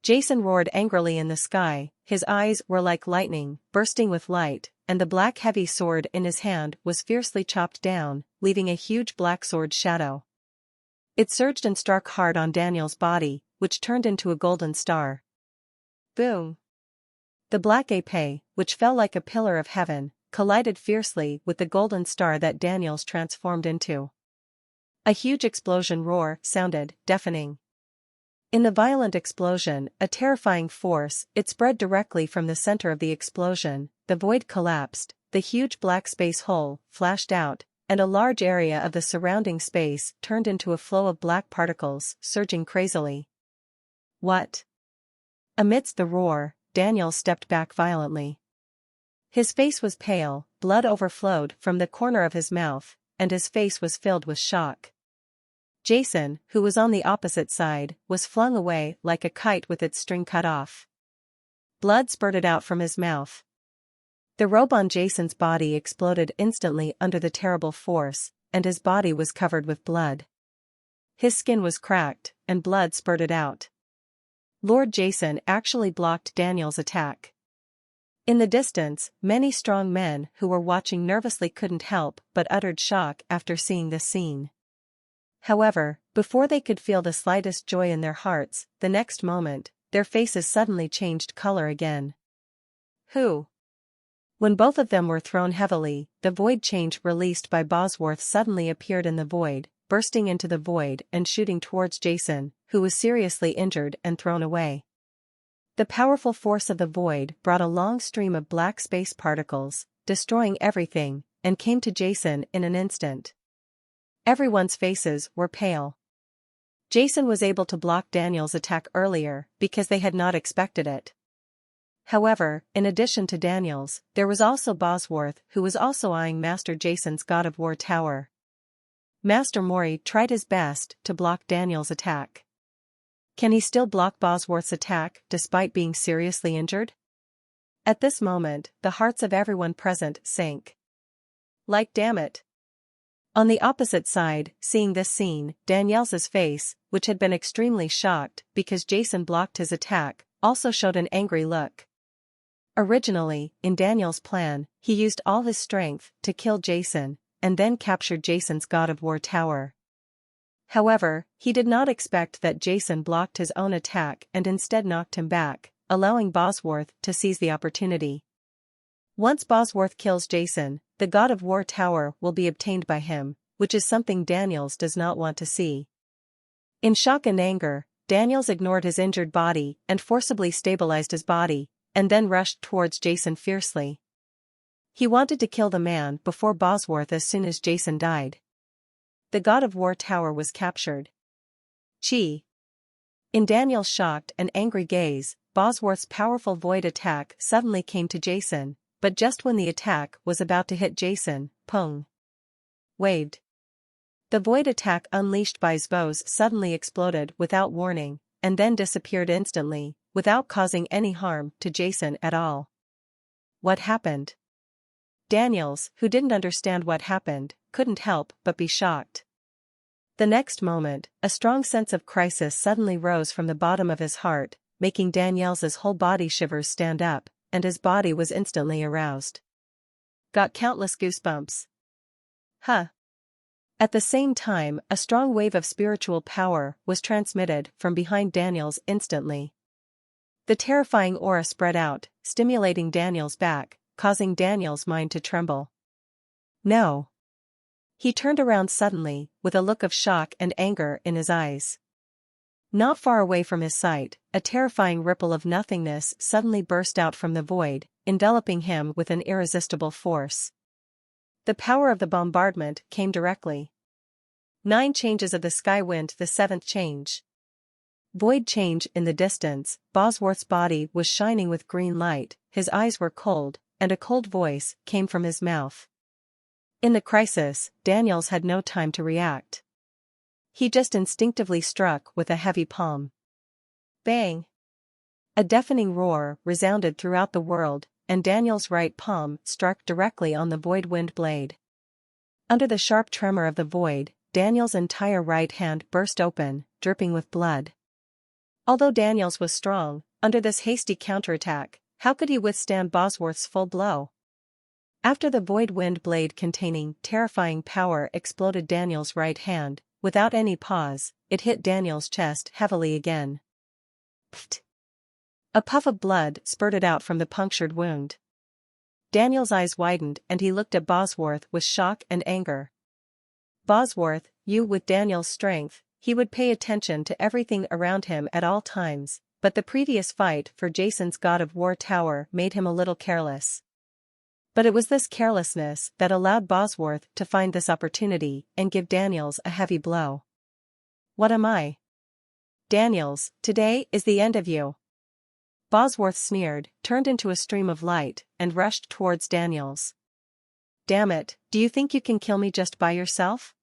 Jason roared angrily in the sky, his eyes were like lightning, bursting with light, and the black heavy sword in his hand was fiercely chopped down, leaving a huge black sword shadow. It surged and struck hard on Daniel's body, which turned into a golden star. Boom! The black épée, which fell like a pillar of heaven, collided fiercely with the golden star that Daniels transformed into. A huge explosion roar sounded, deafening. In the violent explosion, a terrifying force, it spread directly from the center of the explosion, the void collapsed, the huge black space hole flashed out, and a large area of the surrounding space turned into a flow of black particles, surging crazily. What? Amidst the roar, Daniel stepped back violently. His face was pale, blood overflowed from the corner of his mouth, and his face was filled with shock. Jason, who was on the opposite side, was flung away like a kite with its string cut off. Blood spurted out from his mouth. The robe on Jason's body exploded instantly under the terrible force, and his body was covered with blood. His skin was cracked, and blood spurted out. Lord Jason actually blocked Daniel's attack. In the distance, many strong men who were watching nervously couldn't help but uttered shock after seeing this scene. However, before they could feel the slightest joy in their hearts, the next moment, their faces suddenly changed color again. Who? When both of them were thrown heavily, the void change released by Bosworth suddenly appeared in the void, bursting into the void and shooting towards Jason, who was seriously injured and thrown away. The powerful force of the void brought a long stream of black space particles, destroying everything, and came to Jason in an instant. Everyone's faces were pale. Jason was able to block Daniel's attack earlier because they had not expected it. However, in addition to Daniel's, there was also Bosworth, who was also eyeing Master Jason's God of War tower. Master Mori tried his best to block Daniel's attack. Can he still block Bosworth's attack despite being seriously injured? At this moment, the hearts of everyone present sank. Like damn it. On the opposite side, seeing this scene, Daniel's face, which had been extremely shocked because Jason blocked his attack, also showed an angry look. Originally, in Daniel's plan, he used all his strength to kill Jason, and then captured Jason's God of War tower. However, he did not expect that Jason blocked his own attack and instead knocked him back, allowing Bosworth to seize the opportunity. Once Bosworth kills Jason, the God of War tower will be obtained by him, which is something Daniels does not want to see. In shock and anger, Daniels ignored his injured body and forcibly stabilized his body, and then rushed towards Jason fiercely. He wanted to kill the man before Bosworth as soon as Jason died. The God of War tower was captured. Chi. In Daniel's shocked and angry gaze, Bosworth's powerful void attack suddenly came to Jason, but just when the attack was about to hit Jason, Pung waved. The void attack unleashed by Zvos suddenly exploded without warning, and then disappeared instantly, without causing any harm to Jason at all. What happened? Daniels, who didn't understand what happened, couldn't help but be shocked. The next moment, a strong sense of crisis suddenly rose from the bottom of his heart, making Daniels's whole body shivers stand up, and his body was instantly aroused. Got countless goosebumps. Huh. At the same time, a strong wave of spiritual power was transmitted from behind Daniels instantly. The terrifying aura spread out, stimulating Daniel's back, causing Daniel's mind to tremble. No. He turned around suddenly, with a look of shock and anger in his eyes. Not far away from his sight, a terrifying ripple of nothingness suddenly burst out from the void, enveloping him with an irresistible force. The power of the bombardment came directly. 9 changes of the sky wind, the 7th change. Void change in the distance, Bosworth's body was shining with green light, his eyes were cold, and a cold voice came from his mouth. In the crisis, Daniels had no time to react. He just instinctively struck with a heavy palm. Bang! A deafening roar resounded throughout the world, and Daniel's right palm struck directly on the void wind blade. Under the sharp tremor of the void, Daniel's entire right hand burst open, dripping with blood. Although Daniels was strong, under this hasty counterattack, how could he withstand Bosworth's full blow? After the void wind blade containing terrifying power exploded Daniel's right hand, without any pause, it hit Daniel's chest heavily again. Pfft! A puff of blood spurted out from the punctured wound. Daniel's eyes widened and he looked at Bosworth with shock and anger. Bosworth, with Daniel's strength, he would pay attention to everything around him at all times, but the previous fight for Jason's God of War tower made him a little careless. But it was this carelessness that allowed Bosworth to find this opportunity and give Daniels a heavy blow. What am I? Daniels, today is the end of you. Bosworth sneered, turned into a stream of light, and rushed towards Daniels. Damn it, do you think you can kill me just by yourself?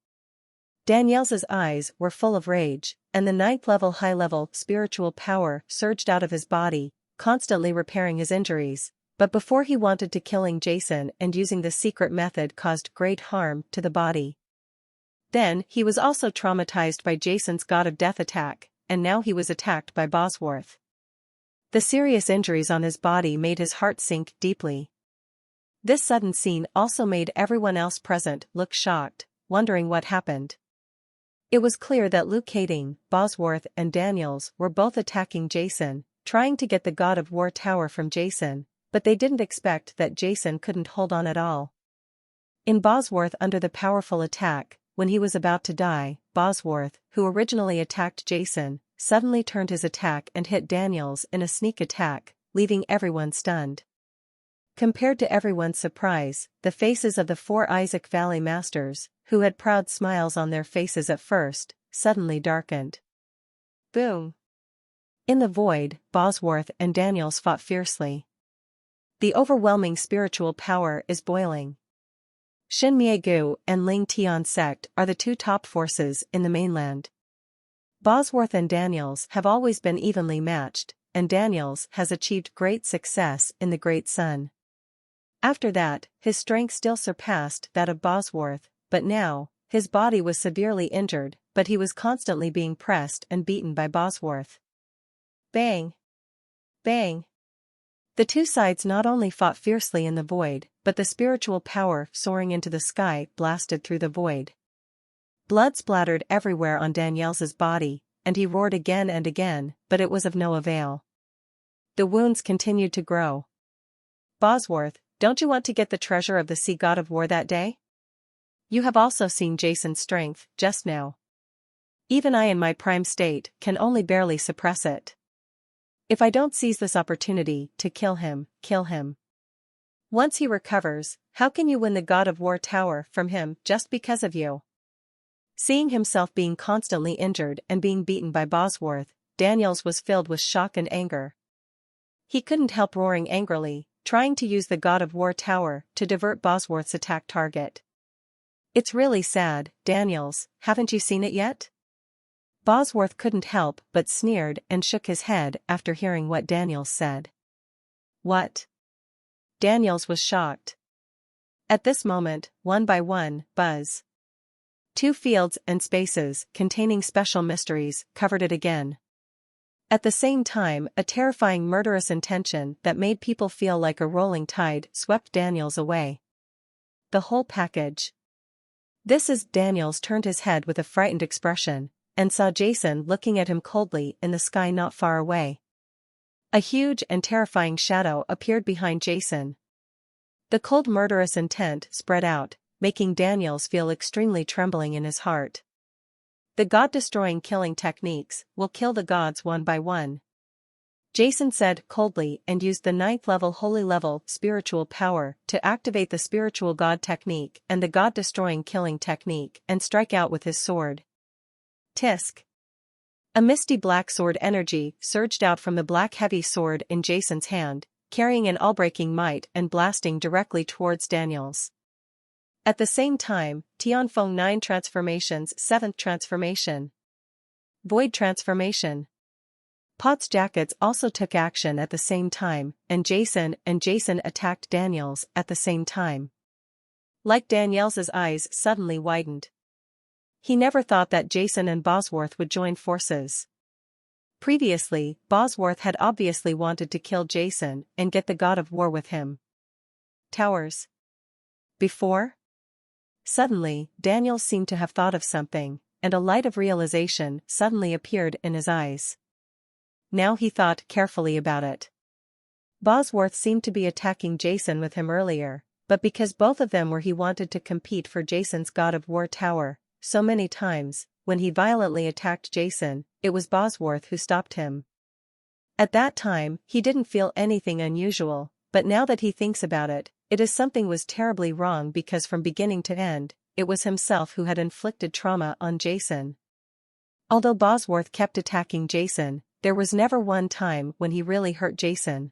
Daniels's eyes were full of rage, and the ninth-level high-level spiritual power surged out of his body, constantly repairing his injuries, but before he wanted to killing Jason and using the secret method caused great harm to the body. Then he was also traumatized by Jason's God of Death attack, and now he was attacked by Bosworth. The serious injuries on his body made his heart sink deeply. This sudden scene also made everyone else present look shocked, wondering what happened. It was clear that Luke Kading, Bosworth and Daniels were both attacking Jason, trying to get the God of War tower from Jason, but they didn't expect that Jason couldn't hold on at all. In Bosworth under the powerful attack, when he was about to die, Bosworth, who originally attacked Jason, suddenly turned his attack and hit Daniels in a sneak attack, leaving everyone stunned. Compared to everyone's surprise, the faces of the 4 Isaac Valley Masters, who had proud smiles on their faces at first, suddenly darkened. Boom! In the void, Bosworth and Daniels fought fiercely. The overwhelming spiritual power is boiling. Shin Miegu and Ling Tian sect are the 2 top forces in the mainland. Bosworth and Daniels have always been evenly matched, and Daniels has achieved great success in the Great Sun. After that, his strength still surpassed that of Bosworth, but now, his body was severely injured, but he was constantly being pressed and beaten by Bosworth. Bang! Bang! The 2 sides not only fought fiercely in the void, but the spiritual power soaring into the sky blasted through the void. Blood splattered everywhere on Daniels's body, and he roared again and again, but it was of no avail. The wounds continued to grow. Bosworth, don't you want to get the treasure of the Sea God of War that day? You have also seen Jason's strength, just now. Even I in my prime state can only barely suppress it. If I don't seize this opportunity to kill him, kill him. Once he recovers, how can you win the God of War tower from him just because of you? Seeing himself being constantly injured and being beaten by Bosworth, Daniels was filled with shock and anger. He couldn't help roaring angrily, trying to use the God of War tower to divert Bosworth's attack target. It's really sad, Daniels, haven't you seen it yet? Bosworth couldn't help but sneered and shook his head after hearing what Daniels said. What? Daniels was shocked. At this moment, one by one, buzz. 2 fields and spaces containing special mysteries covered it again. At the same time, a terrifying murderous intention that made people feel like a rolling tide swept Daniels away. The whole package. This is Daniels turned his head with a frightened expression, and saw Jason looking at him coldly in the sky not far away. A huge and terrifying shadow appeared behind Jason. The cold murderous intent spread out, making Daniels feel extremely trembling in his heart. The god-destroying killing techniques will kill the gods one by one. Jason said coldly and used the 9th level holy level spiritual power to activate the spiritual god technique and the god-destroying killing technique and strike out with his sword. Tisk. A misty black sword energy surged out from the black heavy sword in Jason's hand, carrying an all-breaking might and blasting directly towards Daniels. At the same time, Tianfeng 9 transformations 7th transformation. Void transformation. Pot's jackets also took action at the same time, and Jason attacked Daniels at the same time. Like Daniel's eyes suddenly widened. He never thought that Jason and Bosworth would join forces. Previously, Bosworth had obviously wanted to kill Jason and get the god of war with him. Towers. Before? Suddenly, Daniel seemed to have thought of something, and a light of realization suddenly appeared in his eyes. Now he thought carefully about it. Bosworth seemed to be attacking Jason with him earlier, but because both of them were he wanted to compete for Jason's god of war tower, so many times, when he violently attacked Jason, it was Bosworth who stopped him. At that time, he didn't feel anything unusual, but now that he thinks about it, it is something was terribly wrong because from beginning to end, it was himself who had inflicted trauma on Jason. Although Bosworth kept attacking Jason, there was never one time when he really hurt Jason.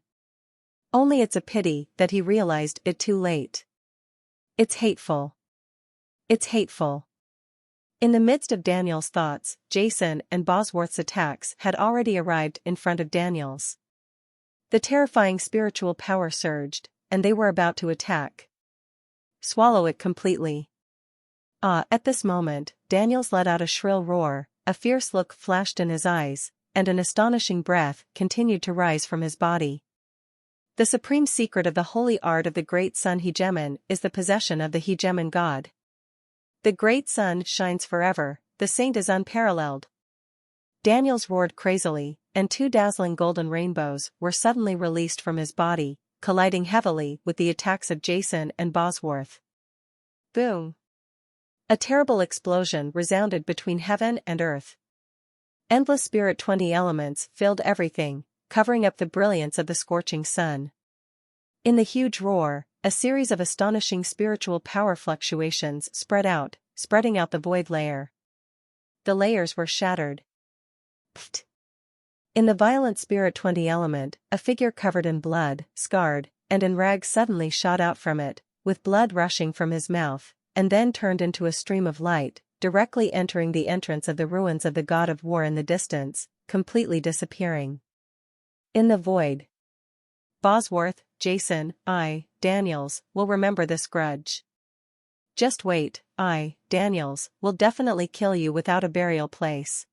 Only it's a pity that he realized it too late. It's hateful. It's hateful. In the midst of Daniel's thoughts, Jason and Bosworth's attacks had already arrived in front of Daniel's. The terrifying spiritual power surged, and they were about to attack. Swallow it completely. At this moment, Daniel's let out a shrill roar, a fierce look flashed in his eyes, and an astonishing breath continued to rise from his body. The supreme secret of the holy art of the great sun hegemon is the possession of the hegemon god. The great sun shines forever, the saint is unparalleled. Daniel's roared crazily, and two dazzling golden rainbows were suddenly released from his body, colliding heavily with the attacks of Jason and Bosworth. Boom! A terrible explosion resounded between heaven and earth. Endless spirit 20 elements filled everything, covering up the brilliance of the scorching sun. In the huge roar, a series of astonishing spiritual power fluctuations spreading out the void layer. The layers were shattered. Pfft. In the violent spirit 20 element, a figure covered in blood, scarred, and in rags suddenly shot out from it, with blood rushing from his mouth, and then turned into a stream of light, directly entering the entrance of the ruins of the god of war in the distance, completely disappearing. In the void. Bosworth, Jason, Daniels, will remember this grudge. Just wait, Daniels, will definitely kill you without a burial place.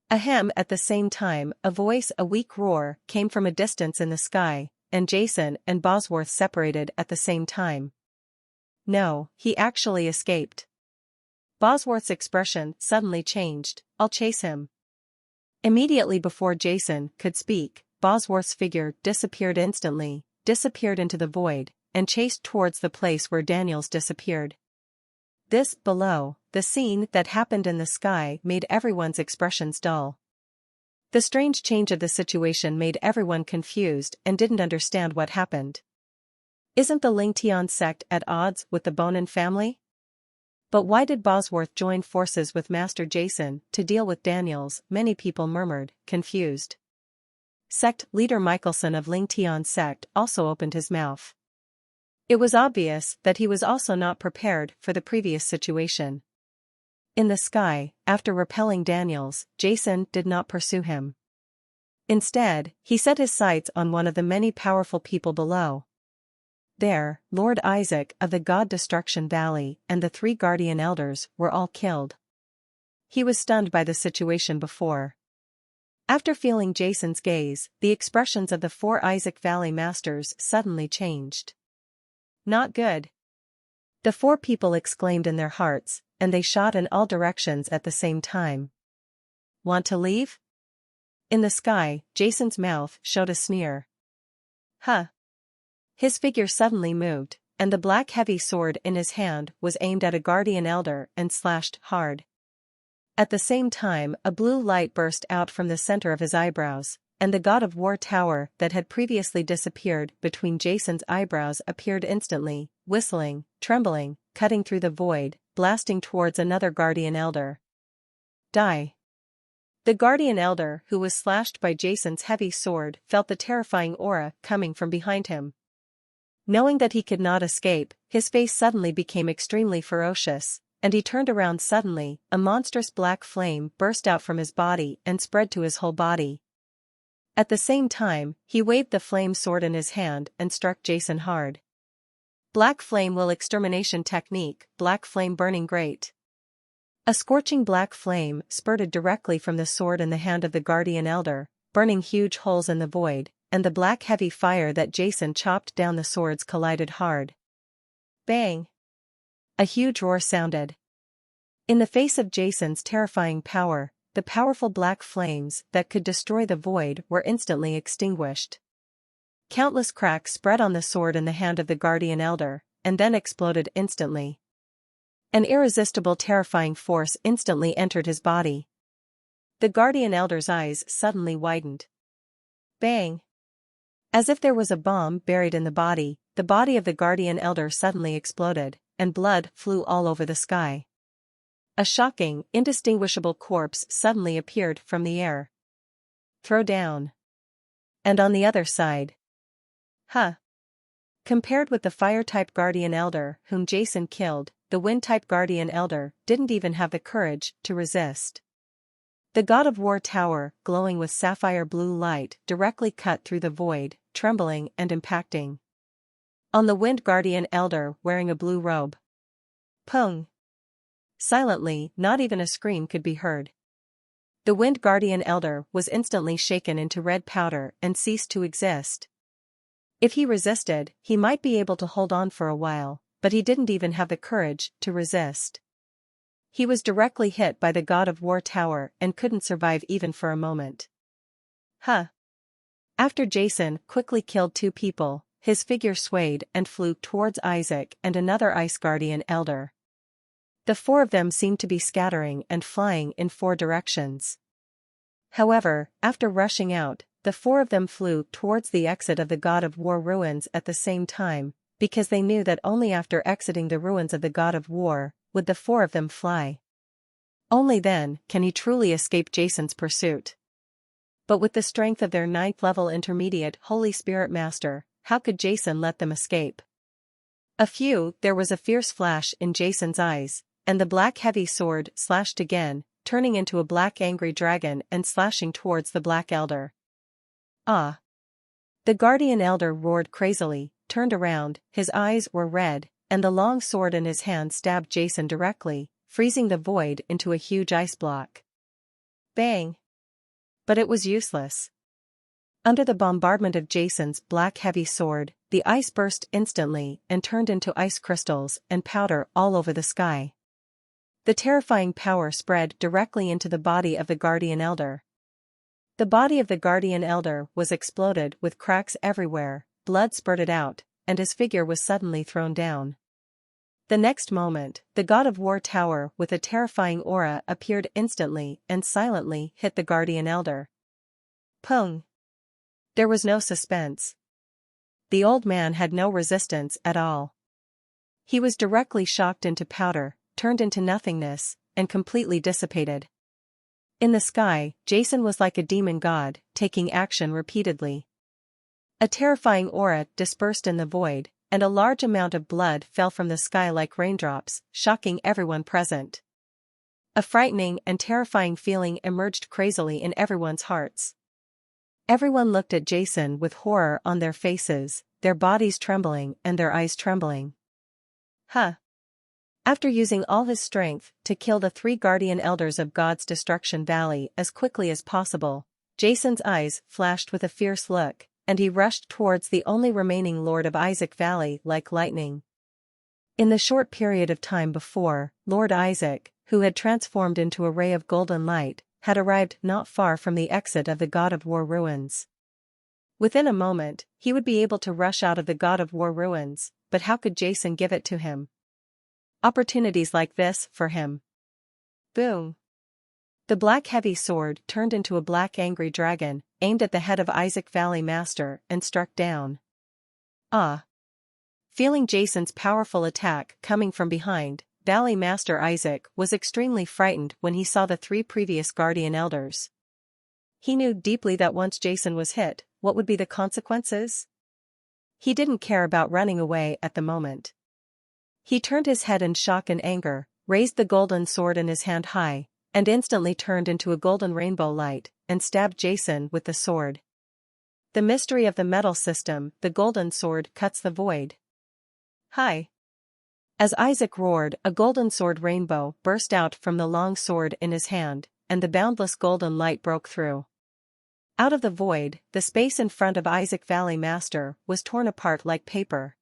Ahem! At the same time, a weak roar, came from a distance in the sky, and Jason and Bosworth separated at the same time. No, he actually escaped. Bosworth's expression suddenly changed. I'll chase him. Immediately before Jason could speak, Bosworth's figure disappeared instantly, disappeared into the void, and chased towards the place where Daniel's disappeared. This, below, the scene that happened in the sky made everyone's expressions dull. The strange change of the situation made everyone confused and didn't understand what happened. Isn't the Lingtian sect at odds with the Bonin family? But why did Bosworth join forces with Master Jason to deal with Daniels? Many people murmured, confused. Sect leader Michelson of Lingtian sect also opened his mouth. It was obvious that he was also not prepared for the previous situation. In the sky, after repelling Daniels, Jason did not pursue him. Instead, he set his sights on one of the many powerful people below. There, Lord Isaac of the God Destruction Valley and the 3 guardian elders were all killed. He was stunned by the situation before. After feeling Jason's gaze, the expressions of the 4 Isaac Valley masters suddenly changed. Not good. The 4 people exclaimed in their hearts, and they shot in all directions at the same time. Want to leave? In the sky, Jason's mouth showed a sneer. Huh. His figure suddenly moved, and the black heavy sword in his hand was aimed at a guardian elder and slashed hard. At the same time, a blue light burst out from the center of his eyebrows, and the god of war tower that had previously disappeared between Jason's eyebrows appeared instantly, whistling, trembling, cutting through the void, blasting towards another guardian elder. Die. The guardian elder who was slashed by Jason's heavy sword felt the terrifying aura coming from behind him. Knowing that he could not escape, his face suddenly became extremely ferocious, and he turned around suddenly. A monstrous black flame burst out from his body and spread to his whole body. At the same time, he waved the flame sword in his hand and struck Jason hard. Black flame will extermination technique, black flame burning great. A scorching black flame spurted directly from the sword in the hand of the guardian elder, burning huge holes in the void, and the black heavy fire that Jason chopped down the swords collided hard. Bang! A huge roar sounded. In the face of Jason's terrifying power, the powerful black flames that could destroy the void were instantly extinguished. Countless cracks spread on the sword in the hand of the guardian elder, and then exploded instantly. An irresistible terrifying force instantly entered his body. The guardian elder's eyes suddenly widened. Bang! As if there was a bomb buried in the body of the guardian elder suddenly exploded, and blood flew all over the sky. A shocking, indistinguishable corpse suddenly appeared from the air. Throw down. And on the other side. Compared with the fire-type guardian elder whom Jason killed, the wind-type guardian elder didn't even have the courage to resist. The God of War tower, glowing with sapphire blue light, directly cut through the void, trembling and impacting. On the wind guardian elder wearing a blue robe. Pung! Silently, not even a scream could be heard. The wind guardian elder was instantly shaken into red powder and ceased to exist. If he resisted, he might be able to hold on for a while, but he didn't even have the courage to resist. He was directly hit by the God of War tower and couldn't survive even for a moment. After Jason quickly killed 2 people, his figure swayed and flew towards Isaac and another ice guardian elder. The 4 of them seemed to be scattering and flying in 4 directions. However, after rushing out, the 4 of them flew towards the exit of the God of War ruins at the same time, because they knew that only after exiting the ruins of the God of War would the 4 of them fly. Only then can he truly escape Jason's pursuit. But with the strength of their 9th level intermediate Holy Spirit Master, how could Jason let them escape? There was a fierce flash in Jason's eyes, and the black heavy sword slashed again, turning into a black angry dragon and slashing towards the black elder. The guardian elder roared crazily, turned around, his eyes were red, and the long sword in his hand stabbed Jason directly, freezing the void into a huge ice block. Bang! But it was useless. Under the bombardment of Jason's black heavy sword, the ice burst instantly and turned into ice crystals and powder all over the sky. The terrifying power spread directly into the body of the guardian elder. The body of the guardian elder was exploded with cracks everywhere, blood spurted out, and his figure was suddenly thrown down. The next moment, the God of War tower with a terrifying aura appeared instantly and silently hit the guardian elder. Pung! There was no suspense. The old man had no resistance at all. He was directly shocked into powder, turned into nothingness, and completely dissipated. In the sky, Jason was like a demon god, taking action repeatedly. A terrifying aura dispersed in the void, and a large amount of blood fell from the sky like raindrops, shocking everyone present. A frightening and terrifying feeling emerged crazily in everyone's hearts. Everyone looked at Jason with horror on their faces, their bodies trembling and their eyes trembling. After using all his strength to kill the 3 guardian elders of God's Destruction Valley as quickly as possible, Jason's eyes flashed with a fierce look, and he rushed towards the only remaining Lord of Isaac Valley like lightning. In the short period of time before, Lord Isaac, who had transformed into a ray of golden light, had arrived not far from the exit of the God of War ruins. Within a moment, he would be able to rush out of the God of War ruins, but how could Jason give it to him? Opportunities like this for him. Boom! The black heavy sword turned into a black angry dragon, aimed at the head of Isaac Valley Master and struck down. Feeling Jason's powerful attack coming from behind, Valley Master Isaac was extremely frightened when he saw the 3 previous guardian elders. He knew deeply that once Jason was hit, what would be the consequences? He didn't care about running away at the moment. He turned his head in shock and anger, raised the golden sword in his hand high, and instantly turned into a golden rainbow light, and stabbed Jason with the sword. The mystery of the metal system, the golden sword cuts the void. Hi. As Isaac roared, a golden sword rainbow burst out from the long sword in his hand, and the boundless golden light broke through. Out of the void, the space in front of Isaac Valley Master was torn apart like paper.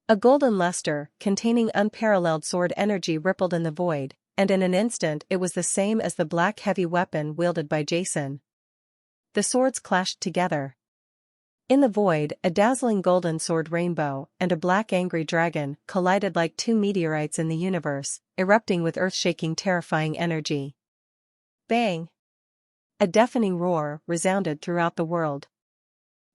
A golden luster, containing unparalleled sword energy rippled in the void, and in an instant it was the same as the black heavy weapon wielded by Jason. The swords clashed together. In the void, a dazzling golden sword rainbow and a black angry dragon collided like two meteorites in the universe, erupting with earth-shaking terrifying energy. Bang! A deafening roar resounded throughout the world.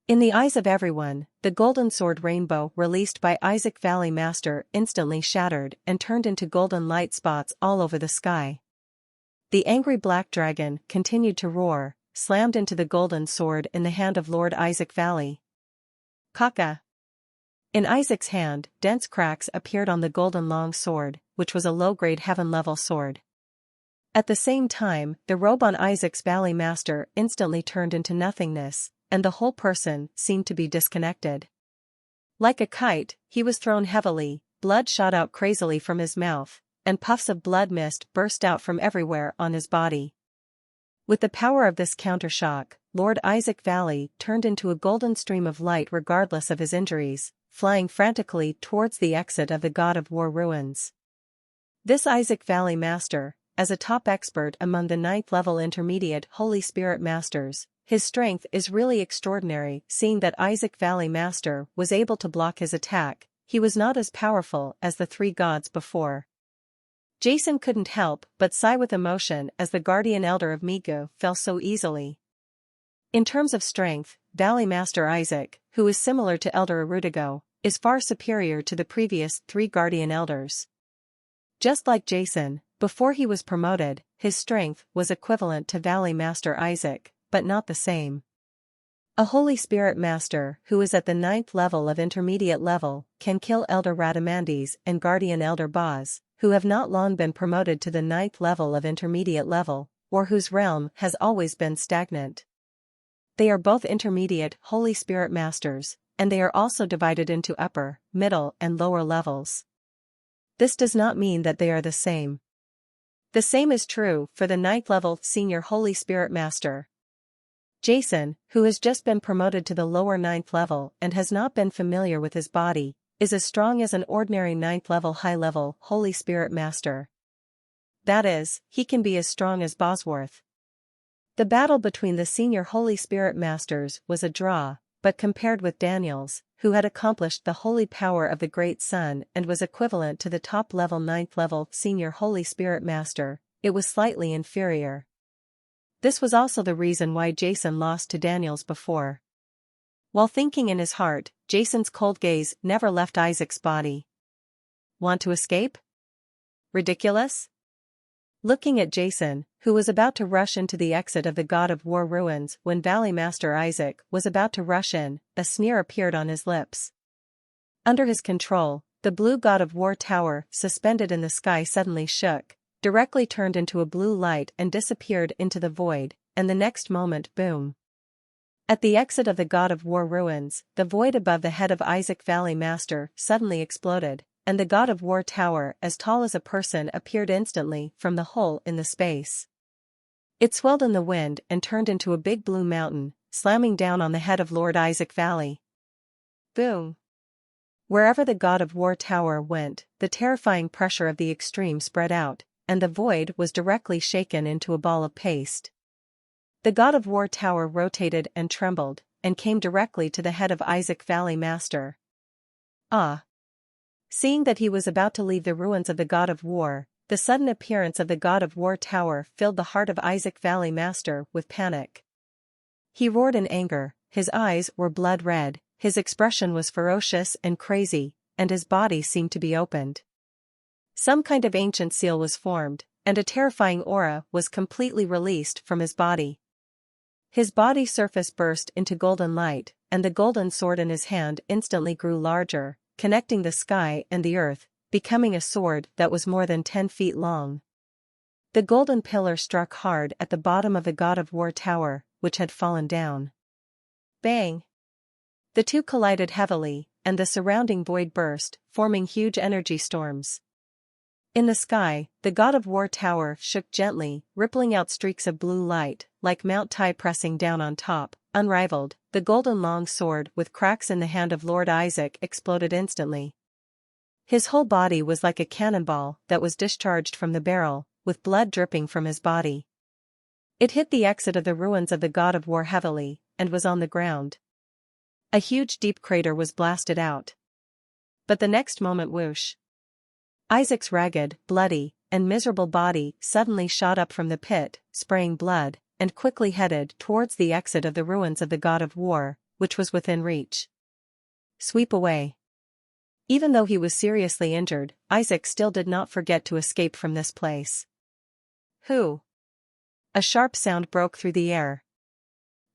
In the eyes of everyone, the golden sword rainbow released by Isaac Valley Master instantly shattered and turned into golden light spots all over the sky. The angry black dragon continued to roar, slammed into the golden sword in the hand of Lord Isaac Valley. Kaka! In Isaac's hand, dense cracks appeared on the golden long sword, which was a low-grade heaven-level sword. At the same time, the robe on Isaac's Valley Master instantly turned into nothingness, and the whole person seemed to be disconnected. Like a kite, he was thrown heavily, blood shot out crazily from his mouth, and puffs of blood mist burst out from everywhere on his body. With the power of this countershock, Lord Isaac Valley turned into a golden stream of light regardless of his injuries, flying frantically towards the exit of the God of War ruins. This Isaac Valley Master, as a top expert among the 9th-level intermediate Holy Spirit Masters, his strength is really extraordinary. Seeing that Isaac Valley Master was able to block his attack, he was not as powerful as the three gods before. Jason couldn't help but sigh with emotion as the guardian elder of Migu fell so easily. In terms of strength, Valley Master Isaac, who is similar to Elder Erudigo, is far superior to the previous three guardian elders. Just like Jason, before he was promoted, his strength was equivalent to Valley Master Isaac, but not the same. A Holy Spirit Master who is at the 9th level of intermediate level can kill Elder Radamandes and Guardian Elder Boz, who have not long been promoted to the 9th level of intermediate level, or whose realm has always been stagnant. They are both intermediate Holy Spirit Masters, and they are also divided into upper, middle, and lower levels. This does not mean that they are the same. The same is true for the 9th level Senior Holy Spirit Master. Jason, who has just been promoted to the lower 9th level and has not been familiar with his body, is as strong as an ordinary 9th level high-level Holy Spirit Master. That is, he can be as strong as Bosworth. The battle between the senior Holy Spirit Masters was a draw, but compared with Daniel's, who had accomplished the holy power of the Great Sun and was equivalent to the top-level 9th level Senior Holy Spirit Master, it was slightly inferior. This was also the reason why Jason lost to Daniel's before. While thinking in his heart, Jason's cold gaze never left Isaac's body. Want to escape? Ridiculous? Looking at Jason, who was about to rush into the exit of the God of War ruins when Valley Master Isaac was about to rush in, a sneer appeared on his lips. Under his control, the blue God of War tower suspended in the sky suddenly shook, directly turned into a blue light and disappeared into the void, and the next moment boom. At the exit of the God of War ruins, the void above the head of Isaac Valley Master suddenly exploded, and the God of War tower as tall as a person appeared instantly from the hole in the space. It swelled in the wind and turned into a big blue mountain, slamming down on the head of Lord Isaac Valley. Boom! Wherever the God of War tower went, the terrifying pressure of the extreme spread out, and the void was directly shaken into a ball of paste. The God of War tower rotated and trembled, and came directly to the head of Isaac Valley Master. Ah! Seeing that he was about to leave the ruins of the God of War, the sudden appearance of the God of War tower filled the heart of Isaac Valley Master with panic. He roared in anger, his eyes were blood red, his expression was ferocious and crazy, and his body seemed to be opened. Some kind of ancient seal was formed, and a terrifying aura was completely released from his body. His body surface burst into golden light, and the golden sword in his hand instantly grew larger, connecting the sky and the earth, becoming a sword that was more than 10 feet long. The golden pillar struck hard at the bottom of the God of War tower, which had fallen down. Bang! The two collided heavily, and the surrounding void burst, forming huge energy storms. In the sky, the God of War tower shook gently, rippling out streaks of blue light, like Mount Tai pressing down on top. Unrivaled, the golden long sword with cracks in the hand of Lord Isaac exploded instantly. His whole body was like a cannonball that was discharged from the barrel, with blood dripping from his body. It hit the exit of the ruins of the God of War heavily, and was on the ground. A huge deep crater was blasted out. But the next moment, whoosh! Isaac's ragged, bloody, and miserable body suddenly shot up from the pit, spraying blood, and quickly headed towards the exit of the ruins of the God of War, which was within reach. Sweep away. Even though he was seriously injured, Isaac still did not forget to escape from this place. Who? A sharp sound broke through the air.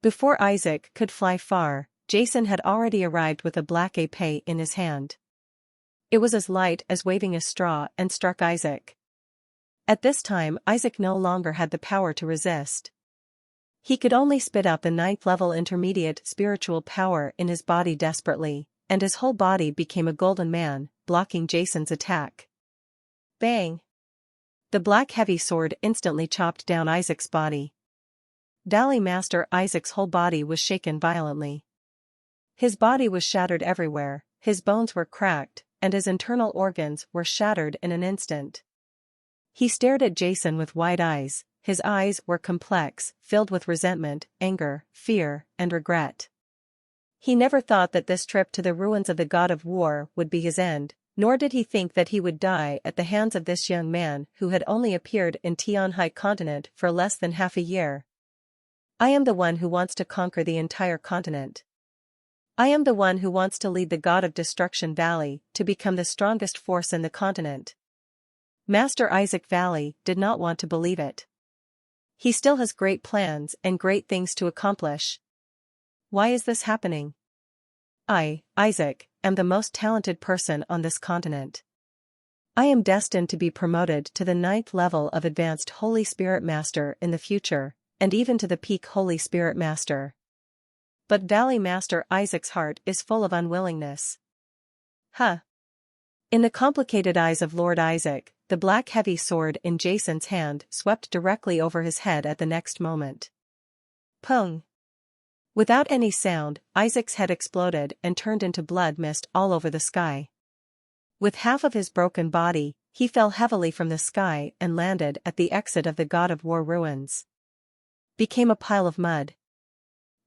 Before Isaac could fly far, Jason had already arrived with a black épée in his hand. It was as light as waving a straw and struck Isaac. At this time, Isaac no longer had the power to resist. He could only spit out the 9th-level intermediate spiritual power in his body desperately, and his whole body became a golden man, blocking Jason's attack. Bang! The black heavy sword instantly chopped down Isaac's body. Valley Master Isaac's whole body was shaken violently. His body was shattered everywhere, his bones were cracked, and his internal organs were shattered in an instant. He stared at Jason with wide eyes. His eyes were complex, filled with resentment, anger, fear, and regret. He never thought that this trip to the ruins of the God of War would be his end, nor did he think that he would die at the hands of this young man who had only appeared in Tian High Continent for less than half a year. I am the one who wants to conquer the entire continent. I am the one who wants to lead the God of Destruction Valley to become the strongest force in the continent. Master Isaac Valley did not want to believe it. He still has great plans and great things to accomplish. Why is this happening? I, Isaac, am the most talented person on this continent. I am destined to be promoted to the 9th level of Advanced Holy Spirit Master in the future, and even to the peak Holy Spirit Master. But Valley Master Isaac's heart is full of unwillingness. Huh. In the complicated eyes of Lord Isaac, the black heavy sword in Jason's hand swept directly over his head at the next moment. Pung! Without any sound, Isaac's head exploded and turned into blood mist all over the sky. With half of his broken body, he fell heavily from the sky and landed at the exit of the God of War ruins. Became a pile of mud.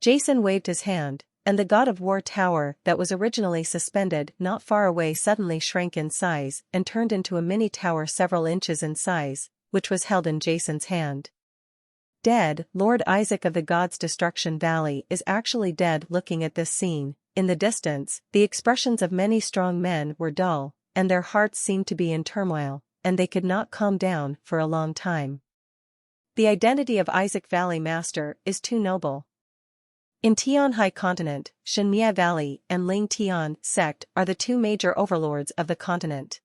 Jason waved his hand, and the God of War tower that was originally suspended not far away suddenly shrank in size and turned into a mini tower several inches in size, which was held in Jason's hand. Dead, Lord Isaac of the God's Destruction Valley is actually dead. Looking at this scene, in the distance, the expressions of many strong men were dull, and their hearts seemed to be in turmoil, and they could not calm down for a long time. The identity of Isaac Valley Master is too noble. In Tian High Continent, Shenmia Valley and Ling Tian sect are the two major overlords of the continent.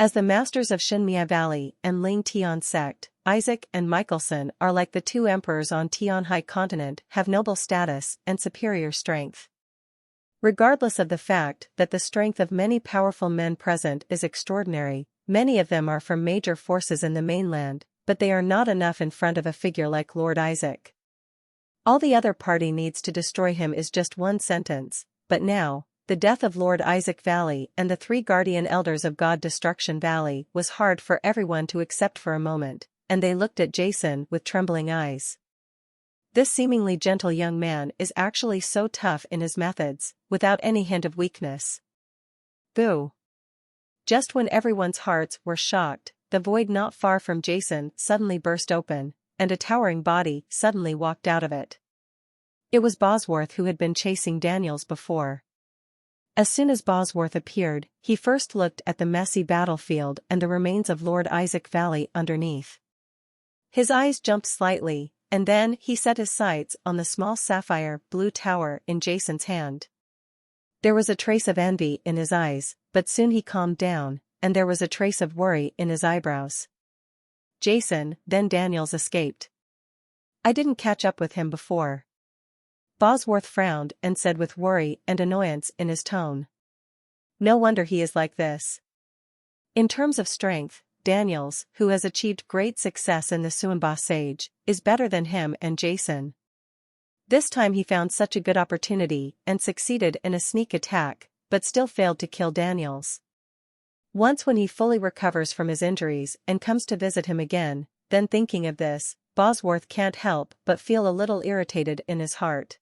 As the masters of Shenmia Valley and Ling Tian sect, Isaac and Michelson are like the two emperors on Tian High Continent, have noble status and superior strength. Regardless of the fact that the strength of many powerful men present is extraordinary, many of them are from major forces in the mainland, but they are not enough in front of a figure like Lord Isaac. All the other party needs to destroy him is just one sentence, but now, the death of Lord Isaac Valley and the 3 guardian elders of God Destruction Valley was hard for everyone to accept for a moment, and they looked at Jason with trembling eyes. This seemingly gentle young man is actually so tough in his methods, without any hint of weakness. Boo! Just when everyone's hearts were shocked, the void not far from Jason suddenly burst open, and a towering body suddenly walked out of it. It was Bosworth, who had been chasing Daniels before. As soon as Bosworth appeared, he first looked at the messy battlefield and the remains of Lord Isaac Valley underneath. His eyes jumped slightly, and then he set his sights on the small sapphire blue tower in Jason's hand. There was a trace of envy in his eyes, but soon he calmed down, and there was a trace of worry in his eyebrows. Jason, then Daniels escaped. I didn't catch up with him before. Bosworth frowned and said with worry and annoyance in his tone. No wonder he is like this. In terms of strength, Daniels, who has achieved great success in the Suimba Sage, is better than him and Jason. This time he found such a good opportunity and succeeded in a sneak attack, but still failed to kill Daniels. Once when he fully recovers from his injuries and comes to visit him again, then thinking of this, Bosworth can't help but feel a little irritated in his heart.